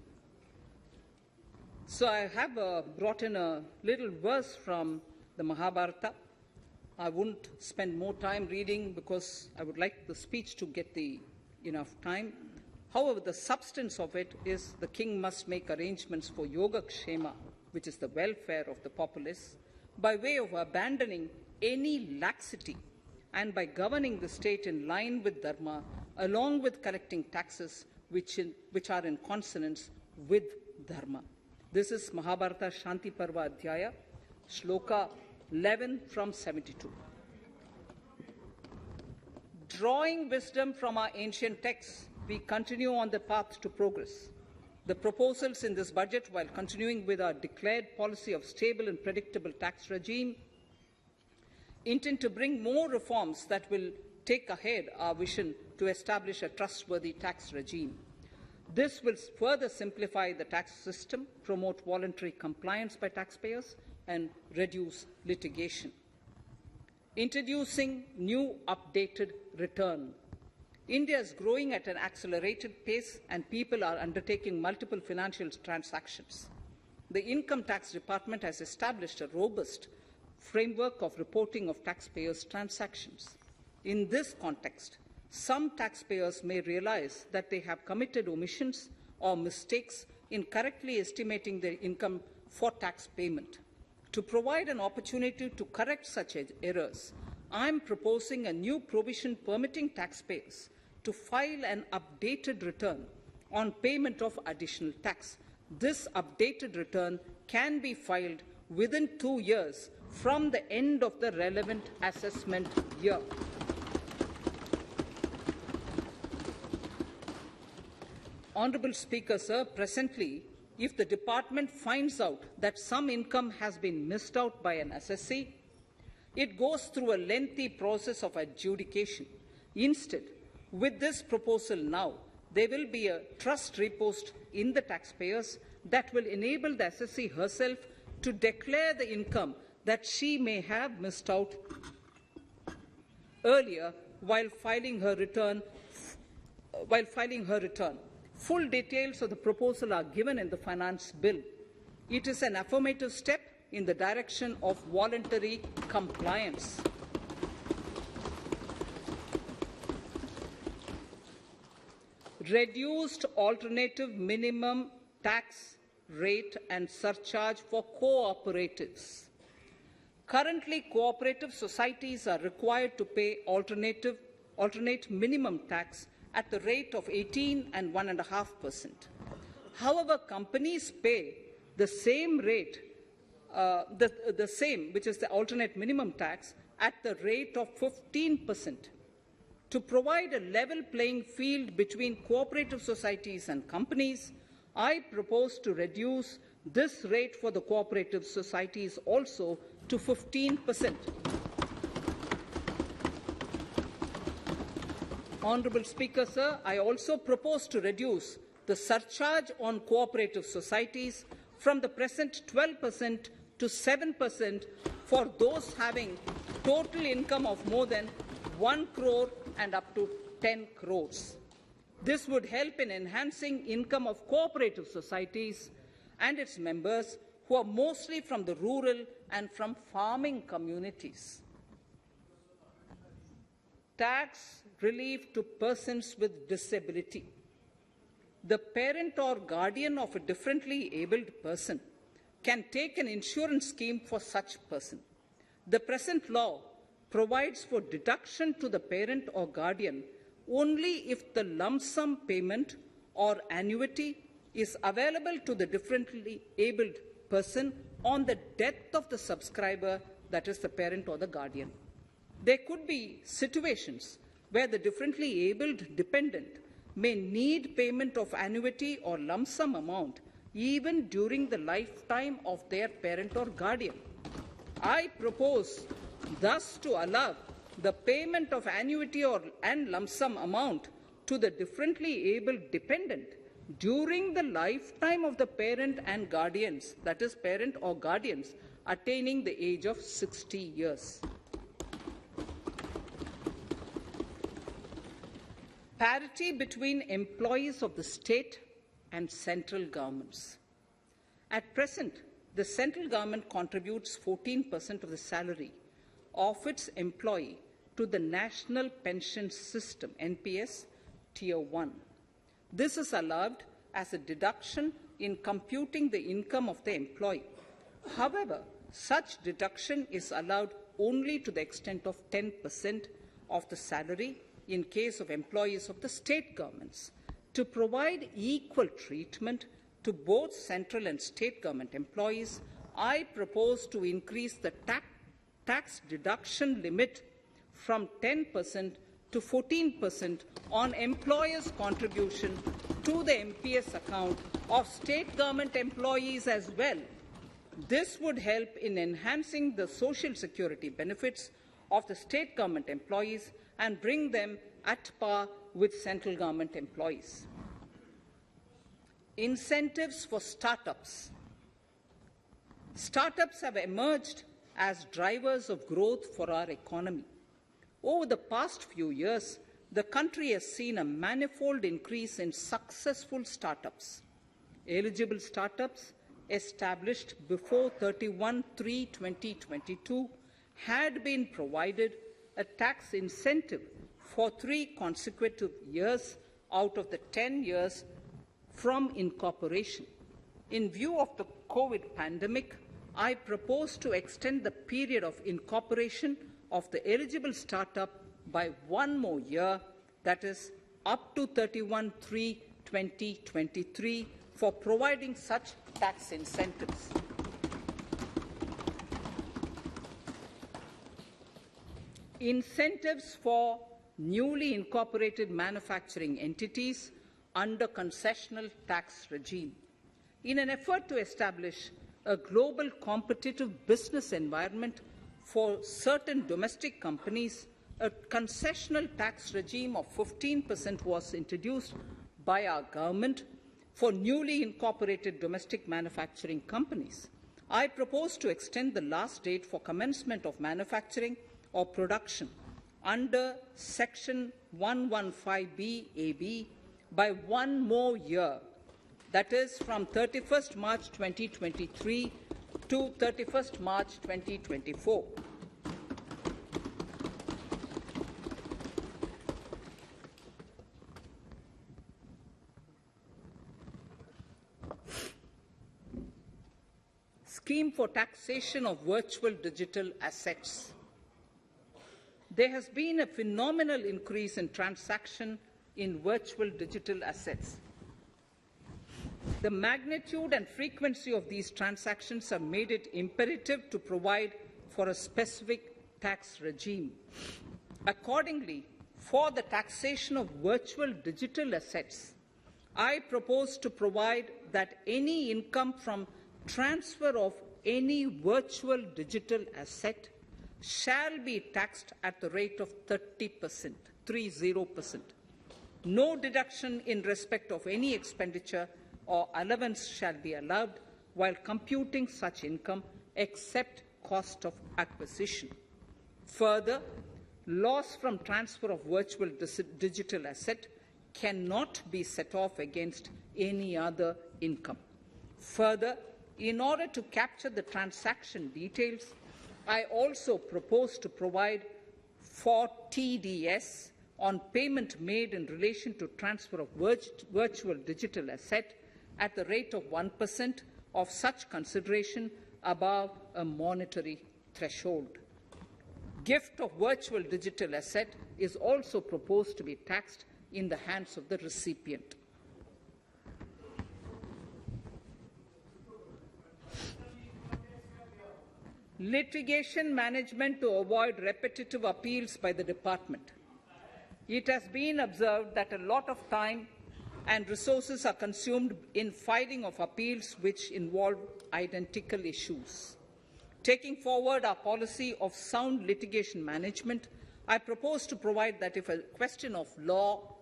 So I have brought in a little verse from the Mahabharata. I won't spend more time reading because I would like the speech to get enough time. However, the substance of it is the king must make arrangements for yoga kshema, which is the welfare of the populace, by way of abandoning any laxity and by governing the state in line with dharma, along with collecting taxes which are in consonance with dharma. This is Mahabharata Shanti Parva Adhyaya, Shloka 11 from 72. Drawing wisdom from our ancient texts, we continue on the path to progress. The proposals in this budget, while continuing with our declared policy of stable and predictable tax regime, intend to bring more reforms that will take ahead our vision to establish a trustworthy tax regime. This will further simplify the tax system, promote voluntary compliance by taxpayers, and reduce litigation. Introducing new updated return. India is growing at an accelerated pace and people are undertaking multiple financial transactions. The Income Tax Department has established a robust framework of reporting of taxpayers' transactions. In this context, some taxpayers may realize that they have committed omissions or mistakes in correctly estimating their income for tax payment. To provide an opportunity to correct such errors, I am proposing a new provision permitting taxpayers to file an updated return on payment of additional tax. This updated return can be filed within 2 years from the end of the relevant assessment year. Honourable Speaker, sir, presently, if the department finds out that some income has been missed out by an assessee, it goes through a lengthy process of adjudication. Instead, with this proposal now, there will be a trust reposed in the taxpayers that will enable the assessee herself to declare the income that she may have missed out earlier while filing her return. Full details of the proposal are given in the finance bill. It is an affirmative step in the direction of voluntary compliance. Reduced alternative minimum tax rate and surcharge for cooperatives. Currently, cooperative societies are required to pay alternate minimum tax at the rate of 18 and 1.5%. However, companies pay the same rate, the same, which is the alternate minimum tax, at the rate of 15%. To provide a level playing field between cooperative societies and companies, I propose to reduce this rate for the cooperative societies also to 15%. Honourable Speaker, sir, I also propose to reduce the surcharge on cooperative societies from the present 12% to 7% for those having total income of more than 1 crore and up to 10 crores. This would help in enhancing income of cooperative societies and its members who are mostly from the rural and from farming communities. Tax relief to persons with disability. The parent or guardian of a differently abled person can take an insurance scheme for such person. The present law provides for deduction to the parent or guardian only if the lump sum payment or annuity is available to the differently abled person on the death of the subscriber, that is the parent or the guardian. There could be situations where the differently abled dependent may need payment of annuity or lump sum amount even during the lifetime of their parent or guardian. I propose thus to allow the payment of annuity and lump sum amount to the differently abled dependent during the lifetime of the parent and guardians, that is, parent or guardians, attaining the age of 60 years. Parity between employees of the state and central governments. At present, the central government contributes 14% of the salary of its employee to the National Pension System, NPS, Tier 1. This is allowed as a deduction in computing the income of the employee. However, such deduction is allowed only to the extent of 10% of the salary in case of employees of the state governments. To provide equal treatment to both central and state government employees, I propose to increase the tax deduction limit from 10% to 14% on employers' contribution to the MPS account of state government employees as well. This would help in enhancing the social security benefits of the state government employees and bring them at par with central government employees. Incentives for startups. Startups have emerged as drivers of growth for our economy. Over the past few years, the country has seen a manifold increase in successful startups. Eligible startups established before 31/3/2022 had been provided a tax incentive for 3 consecutive years out of the 10 years from incorporation. In view of the COVID pandemic, I propose to extend the period of incorporation of the eligible startup by 1 more year, that is, up to 31/3/2023, for providing such tax incentives. Incentives for newly incorporated manufacturing entities under concessional tax regime. In an effort to establish a global competitive business environment for certain domestic companies, a concessional tax regime of 15% was introduced by our government for newly incorporated domestic manufacturing companies. I propose to extend the last date for commencement of manufacturing or production under Section 115B(ab) by 1 more year, that is, from 31st March 2023 to 31st March 2024. Scheme for taxation of virtual digital assets. There has been a phenomenal increase in transaction in virtual digital assets. The magnitude and frequency of these transactions have made it imperative to provide for a specific tax regime. Accordingly, for the taxation of virtual digital assets, I propose to provide that any income from transfer of any virtual digital asset shall be taxed at the rate of 30%, 30%. No deduction in respect of any expenditure or allowance shall be allowed while computing such income except cost of acquisition. Further, loss from transfer of virtual digital asset cannot be set off against any other income. Further, in order to capture the transaction details, I also propose to provide for TDS on payment made in relation to transfer of virtual digital asset at the rate of 1% of such consideration above a monetary threshold. Gift of virtual digital asset is also proposed to be taxed in the hands of the recipient. Litigation management to avoid repetitive appeals by the department. It has been observed that a lot of time and resources are consumed in filing of appeals which involve identical issues. Taking forward our policy of sound litigation management, I propose to provide that if a question of law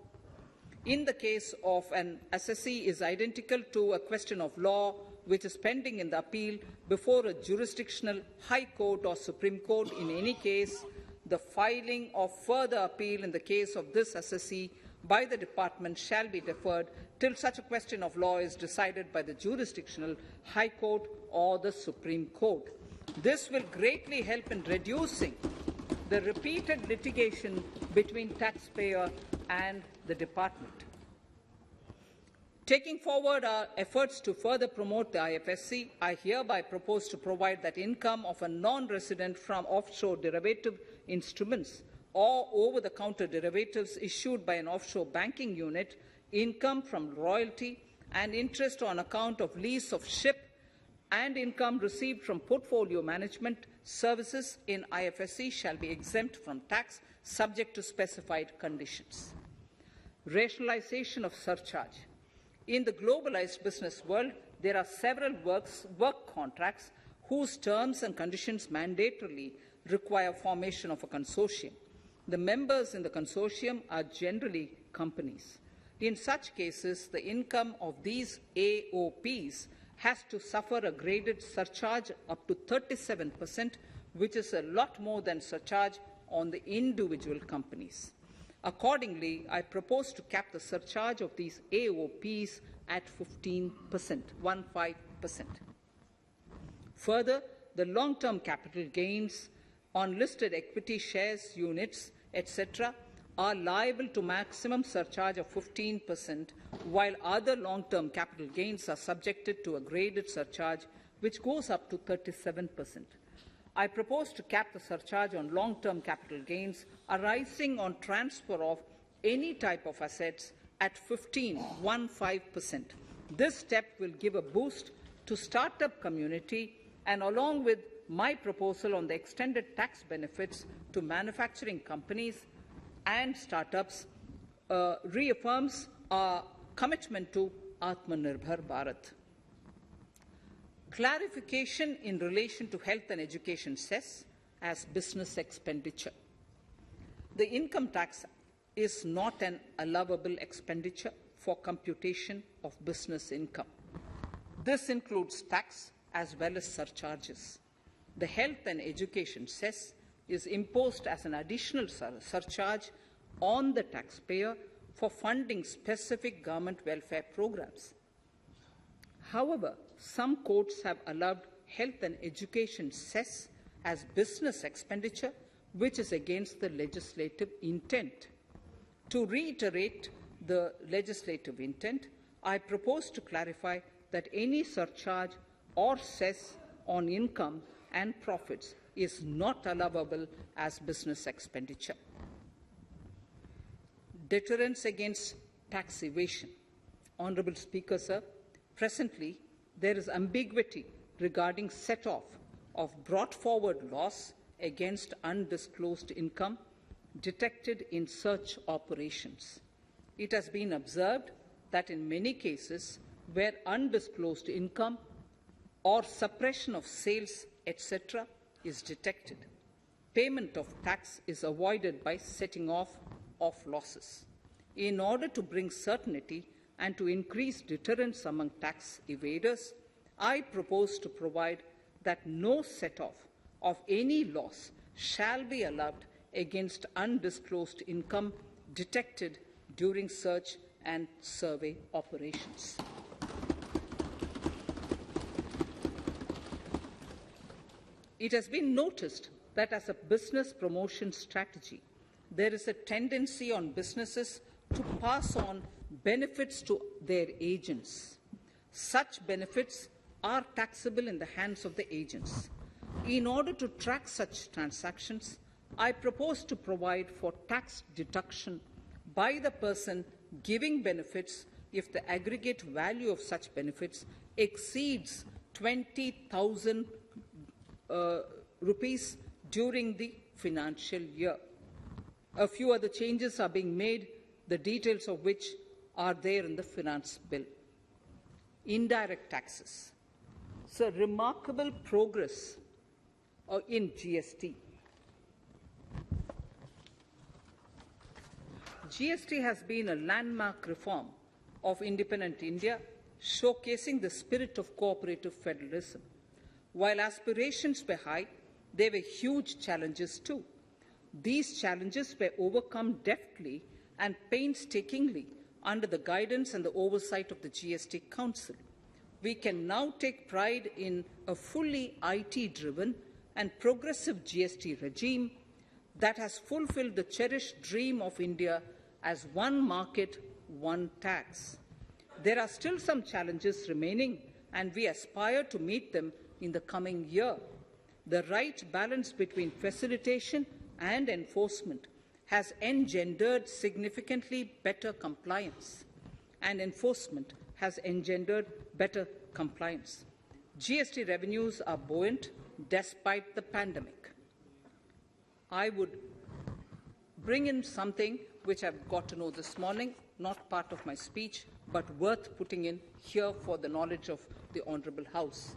in the case of an assessee is identical to a question of law which is pending in the appeal before a jurisdictional High Court or Supreme Court, in any case, the filing of further appeal in the case of this assessee by the Department shall be deferred till such a question of law is decided by the jurisdictional High Court or the Supreme Court. This will greatly help in reducing the repeated litigation between taxpayer and the Department. Taking forward our efforts to further promote the IFSC, I hereby propose to provide that income of a non-resident from offshore derivative instruments or over-the-counter derivatives issued by an offshore banking unit, income from royalty and interest on account of lease of ship, and income received from portfolio management services in IFSC shall be exempt from tax, subject to specified conditions. Rationalization of surcharge. In the globalized business world, there are several work contracts whose terms and conditions mandatorily require formation of a consortium. The members in the consortium are generally companies. In such cases, the income of these AOPs has to suffer a graded surcharge up to 37%, which is a lot more than surcharge on the individual companies. Accordingly, I propose to cap the surcharge of these AOPs at 15%, 15%. Further, the long-term capital gains on listed equity shares, units, etc., are liable to maximum surcharge of 15%, while other long-term capital gains are subjected to a graded surcharge which goes up to 37%. I propose to cap the surcharge on long-term capital gains arising on transfer of any type of assets at 15%. This step will give a boost to startup community, and along with my proposal on the extended tax benefits to manufacturing companies and startups, reaffirms our commitment to Atmanirbhar Bharat. Clarification in relation to health and education cess as business expenditure. The income tax is not an allowable expenditure for computation of business income. This includes tax as well as surcharges. The health and education cess is imposed as an additional surcharge on the taxpayer for funding specific government welfare programs. However, some courts have allowed health and education cess as business expenditure, which is against the legislative intent. To reiterate the legislative intent, I propose to clarify that any surcharge or cess on income and profits is not allowable as business expenditure. Deterrence against tax evasion. Honourable Speaker, sir, presently there is ambiguity regarding set-off of brought forward loss against undisclosed income detected in search operations. It has been observed that in many cases where undisclosed income or suppression of sales, etc., is detected, payment of tax is avoided by setting off of losses. In order to bring certainty and to increase deterrence among tax evaders, I propose to provide that no set-off of any loss shall be allowed against undisclosed income detected during search and survey operations. It has been noticed that as a business promotion strategy, there is a tendency on businesses to pass on benefits to their agents. Such benefits are taxable in the hands of the agents. In order to track such transactions, I propose to provide for tax deduction by the person giving benefits if the aggregate value of such benefits exceeds 20,000 rupees during the financial year. A few other changes are being made, the details of which are there in the finance bill. Indirect taxes. So, remarkable progress in GST. GST has been a landmark reform of independent India, showcasing the spirit of cooperative federalism. While aspirations were high, there were huge challenges too. These challenges were overcome deftly and painstakingly under the guidance and the oversight of the GST Council. We can now take pride in a fully IT-driven and progressive GST regime that has fulfilled the cherished dream of India as one market, one tax. There are still some challenges remaining, and we aspire to meet them in the coming year. The right balance between facilitation and enforcement has engendered significantly better compliance, and enforcement has engendered better compliance. GST revenues are buoyant despite the pandemic. I would bring in something which I've got to know this morning, not part of my speech, but worth putting in here for the knowledge of the Honourable House.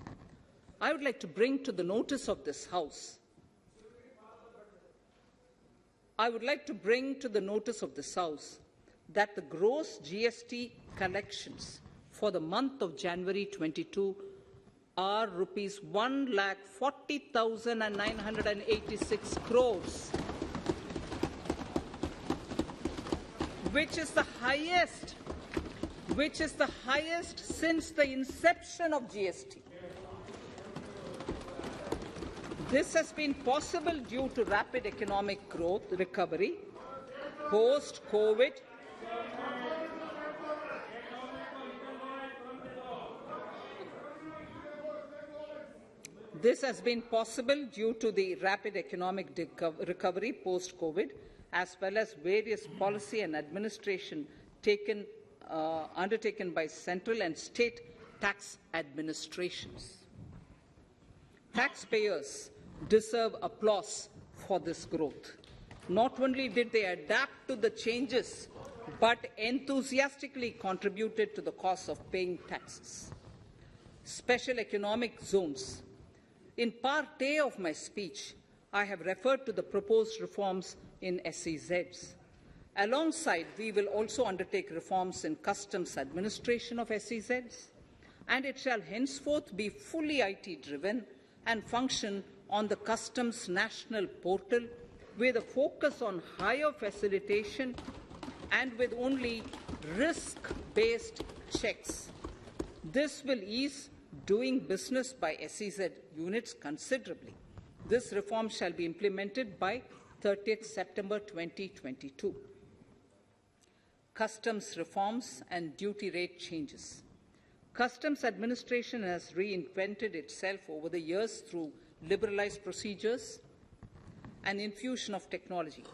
I would like to bring to the notice of this House that the gross GST collections for the month of January 22 are rupees 1,40,986 crores, which is the highest since the inception of GST. This has been possible due to rapid economic growth, recovery, post-COVID. This has been possible due to the rapid economic recovery post-COVID, as well as various policy and administration undertaken by central and state tax administrations. Taxpayers deserve applause for this growth. Not only did they adapt to the changes, but enthusiastically contributed to the cost of paying taxes. Special economic zones. In Part A of my speech, I have referred to the proposed reforms in SEZs. Alongside, we will also undertake reforms in customs administration of SEZs, and it shall henceforth be fully IT-driven and function on the Customs National Portal with a focus on higher facilitation and with only risk-based checks. This will ease doing business by SEZ units considerably. This reform shall be implemented by 30th September 2022. Customs reforms and duty rate changes. Customs administration has reinvented itself over the years through liberalized procedures and infusion of technology.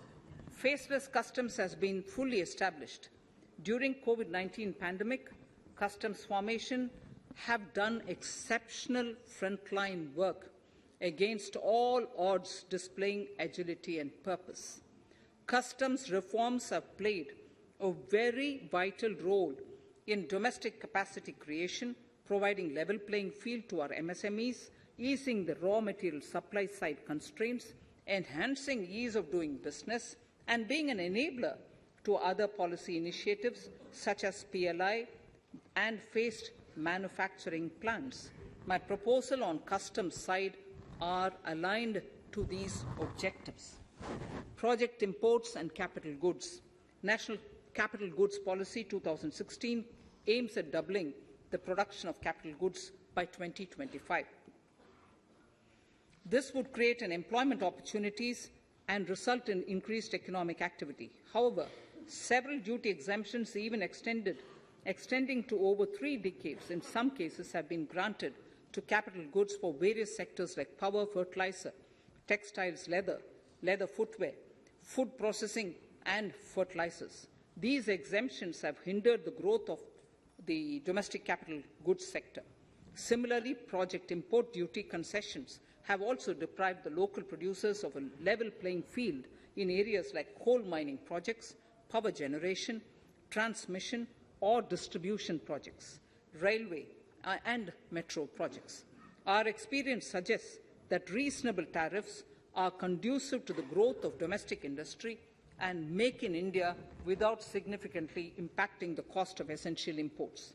Faceless customs has been fully established. During COVID-19 pandemic, customs formation have done exceptional frontline work against all odds, displaying agility and purpose. Customs reforms have played a very vital role in domestic capacity creation, providing level playing field to our MSMEs, easing the raw material supply side constraints, enhancing ease of doing business, and being an enabler to other policy initiatives such as PLI and phased manufacturing plans. My proposal on customs side are aligned to these objectives. Project imports and capital goods. National Capital Goods Policy 2016 aims at doubling the production of capital goods by 2025. This would create an employment opportunities and result in increased economic activity. However, several duty exemptions, even extending to over 3 decades, in some cases have been granted to capital goods for various sectors like power, fertilizer, textiles, leather footwear, food processing, and fertilizers. These exemptions have hindered the growth of the domestic capital goods sector. Similarly, project import duty concessions have also deprived the local producers of a level playing field in areas like coal mining projects, power generation, transmission or distribution projects, railway and metro projects. Our experience suggests that reasonable tariffs are conducive to the growth of domestic industry and make in India without significantly impacting the cost of essential imports.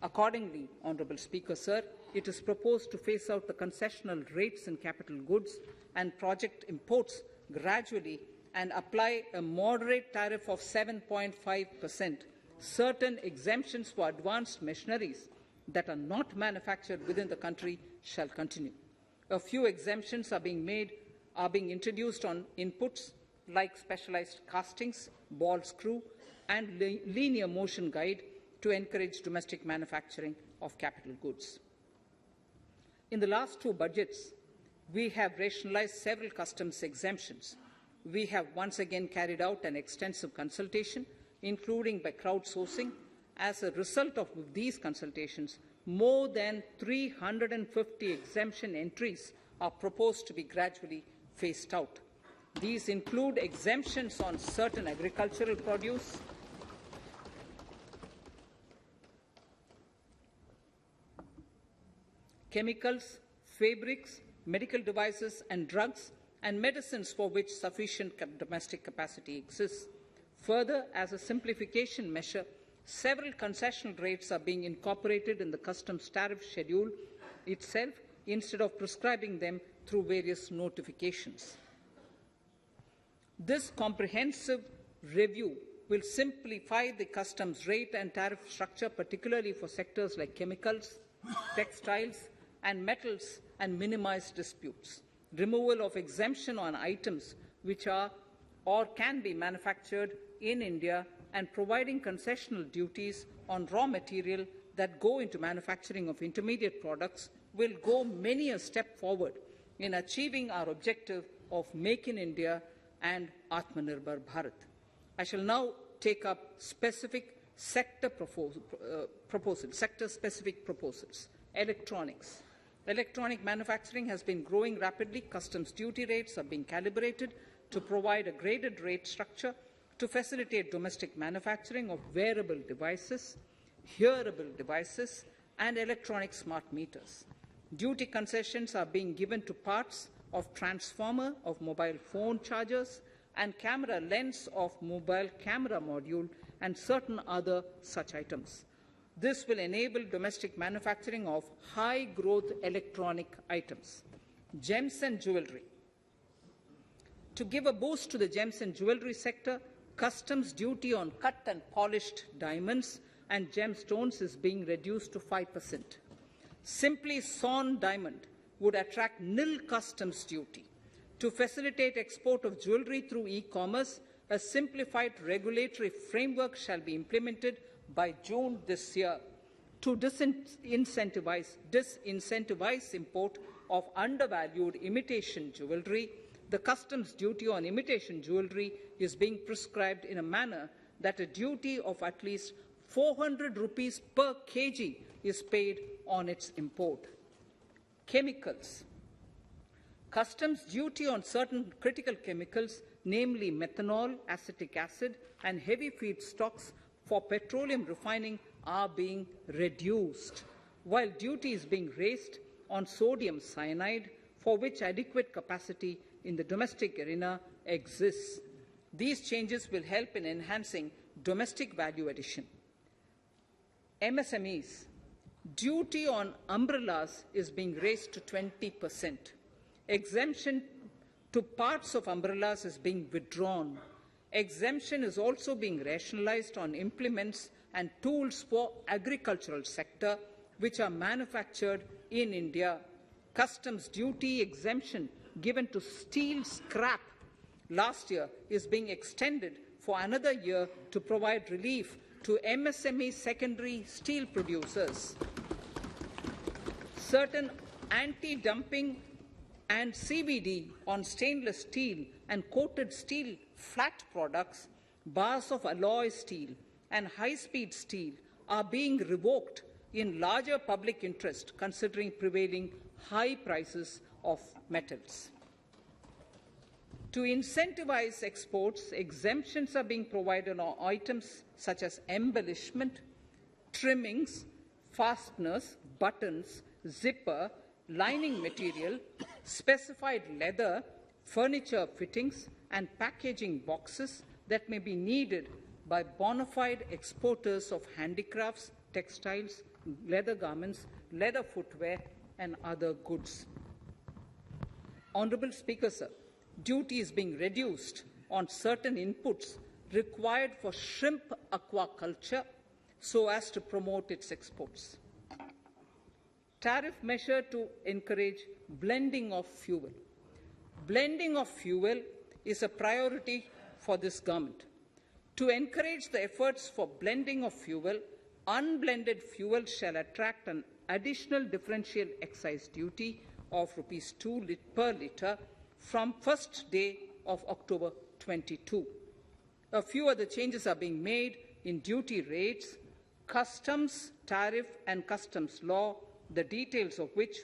Accordingly, Honourable Speaker, Sir, it is proposed to phase out the concessional rates in capital goods and project imports gradually and apply a moderate tariff of 7.5%. Certain exemptions for advanced machineries that are not manufactured within the country shall continue. A few exemptions are being introduced on inputs like specialized castings, ball screw, and linear motion guide to encourage domestic manufacturing of capital goods. In the last two budgets, we have rationalized several customs exemptions. We have once again carried out an extensive consultation, including by crowdsourcing. As a result of these consultations, more than 350 exemption entries are proposed to be gradually phased out. These include exemptions on certain agricultural produce, chemicals, fabrics, medical devices and drugs, and medicines for which sufficient domestic capacity exists. Further, as a simplification measure, several concessional rates are being incorporated in the customs tariff schedule itself instead of prescribing them through various notifications. This comprehensive review will simplify the customs rate and tariff structure, particularly for sectors like chemicals, textiles, and metals, and minimize disputes. Removal of exemption on items which are or can be manufactured in India and providing concessional duties on raw material that go into manufacturing of intermediate products will go many a step forward in achieving our objective of Make in India and Atmanirbhar Bharat. I shall now take up specific sector-specific proposals. Electronics. Electronic manufacturing has been growing rapidly. Customs duty rates are being calibrated to provide a graded rate structure to facilitate domestic manufacturing of wearable devices, hearable devices, and electronic smart meters. Duty concessions are being given to parts of transformer of mobile phone chargers and camera lens of mobile camera module and certain other such items. This will enable domestic manufacturing of high-growth electronic items. Gems and jewellery. To give a boost to the gems and jewellery sector, customs duty on cut and polished diamonds and gemstones is being reduced to 5%. Simply sawn diamond would attract nil customs duty. To facilitate export of jewellery through e-commerce, a simplified regulatory framework shall be implemented by June this year. To disincentivize import of undervalued imitation jewellery, the customs duty on imitation jewellery is being prescribed in a manner that a duty of at least 400 rupees per kg is paid on its import. Chemicals. Customs duty on certain critical chemicals, namely methanol, acetic acid, and heavy feedstocks for petroleum refining, are being reduced, while duty is being raised on sodium cyanide, for which adequate capacity in the domestic arena exists. These changes will help in enhancing domestic value addition. MSMEs. Duty on umbrellas is being raised to 20%. Exemption to parts of umbrellas is being withdrawn. Exemption is also being rationalized on implements and tools for agricultural sector which are manufactured in India. Customs duty exemption given to steel scrap last year is being extended for another year to provide relief to MSME secondary steel producers. Certain anti-dumping and CVD on stainless steel and coated steel flat products, bars of alloy steel and high-speed steel are being revoked in larger public interest considering prevailing high prices of metals. To incentivize exports, exemptions are being provided on items such as embellishment, trimmings, fasteners, buttons, zipper, lining material, specified leather, furniture fittings, and packaging boxes that may be needed by bona fide exporters of handicrafts, textiles, leather garments, leather footwear, and other goods. Honourable Speaker, sir, duty is being reduced on certain inputs required for shrimp aquaculture so as to promote its exports. Tariff measure to encourage blending of fuel. Blending of fuel is a priority for this government. To encourage the efforts for blending of fuel, unblended fuel shall attract an additional differential excise duty of Rs 2 per litre from first day of October 22. A few other changes are being made in duty rates, customs, tariff and customs law, the details of which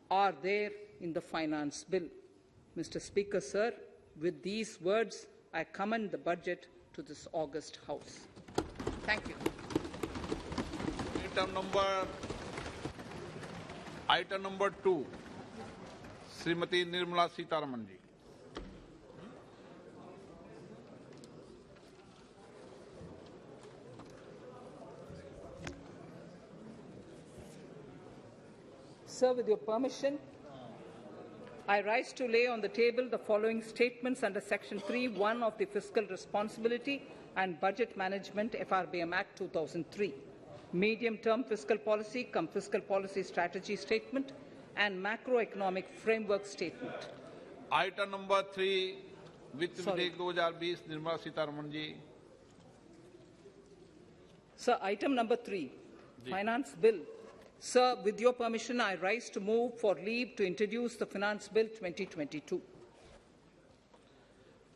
are there in the finance bill. Mr. Speaker, sir, with these words, I commend the budget to this august House. Thank you. Item number 2, Srimati Nirmala Sitharaman ji. Sir, with your permission, I rise to lay on the table the following statements under Section 3(1) of the Fiscal Responsibility and Budget Management FRBM Act 2003, Medium-Term Fiscal Policy cum Fiscal Policy Strategy Statement and Macroeconomic Framework Statement. Item number 3, Vitt Videk 2020, Nirmala Sitharaman ji. Sir, item number 3, Finance Bill. Sir, with your permission, I rise to move for leave to introduce the Finance Bill 2022.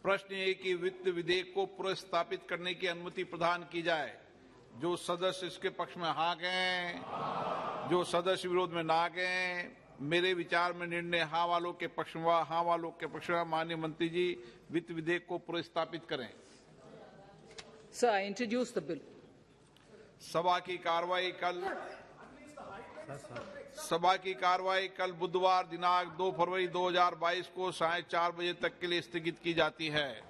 प्रश्न ये कि वित्त विधेयक को पुनर्स्थापित करने की अनुमति प्रदान की जाए। जो सदस्य इसके पक्ष में हाँ कहें, जो सदस्य विरोध में ना कहें, मेरे विचार में निर्णय हाँ वालों के पक्ष में, हाँ वालों के पक्ष में। माननीय मंत्री जी, वित्त विधेयक को पुनर्स्थापित करें। Sir, I introduce the bill. सभा की कार्रवाई कल बुधवार दिनांक 2 फरवरी 2022 को 4:30 बजे तक के लिए स्थगित की जाती है।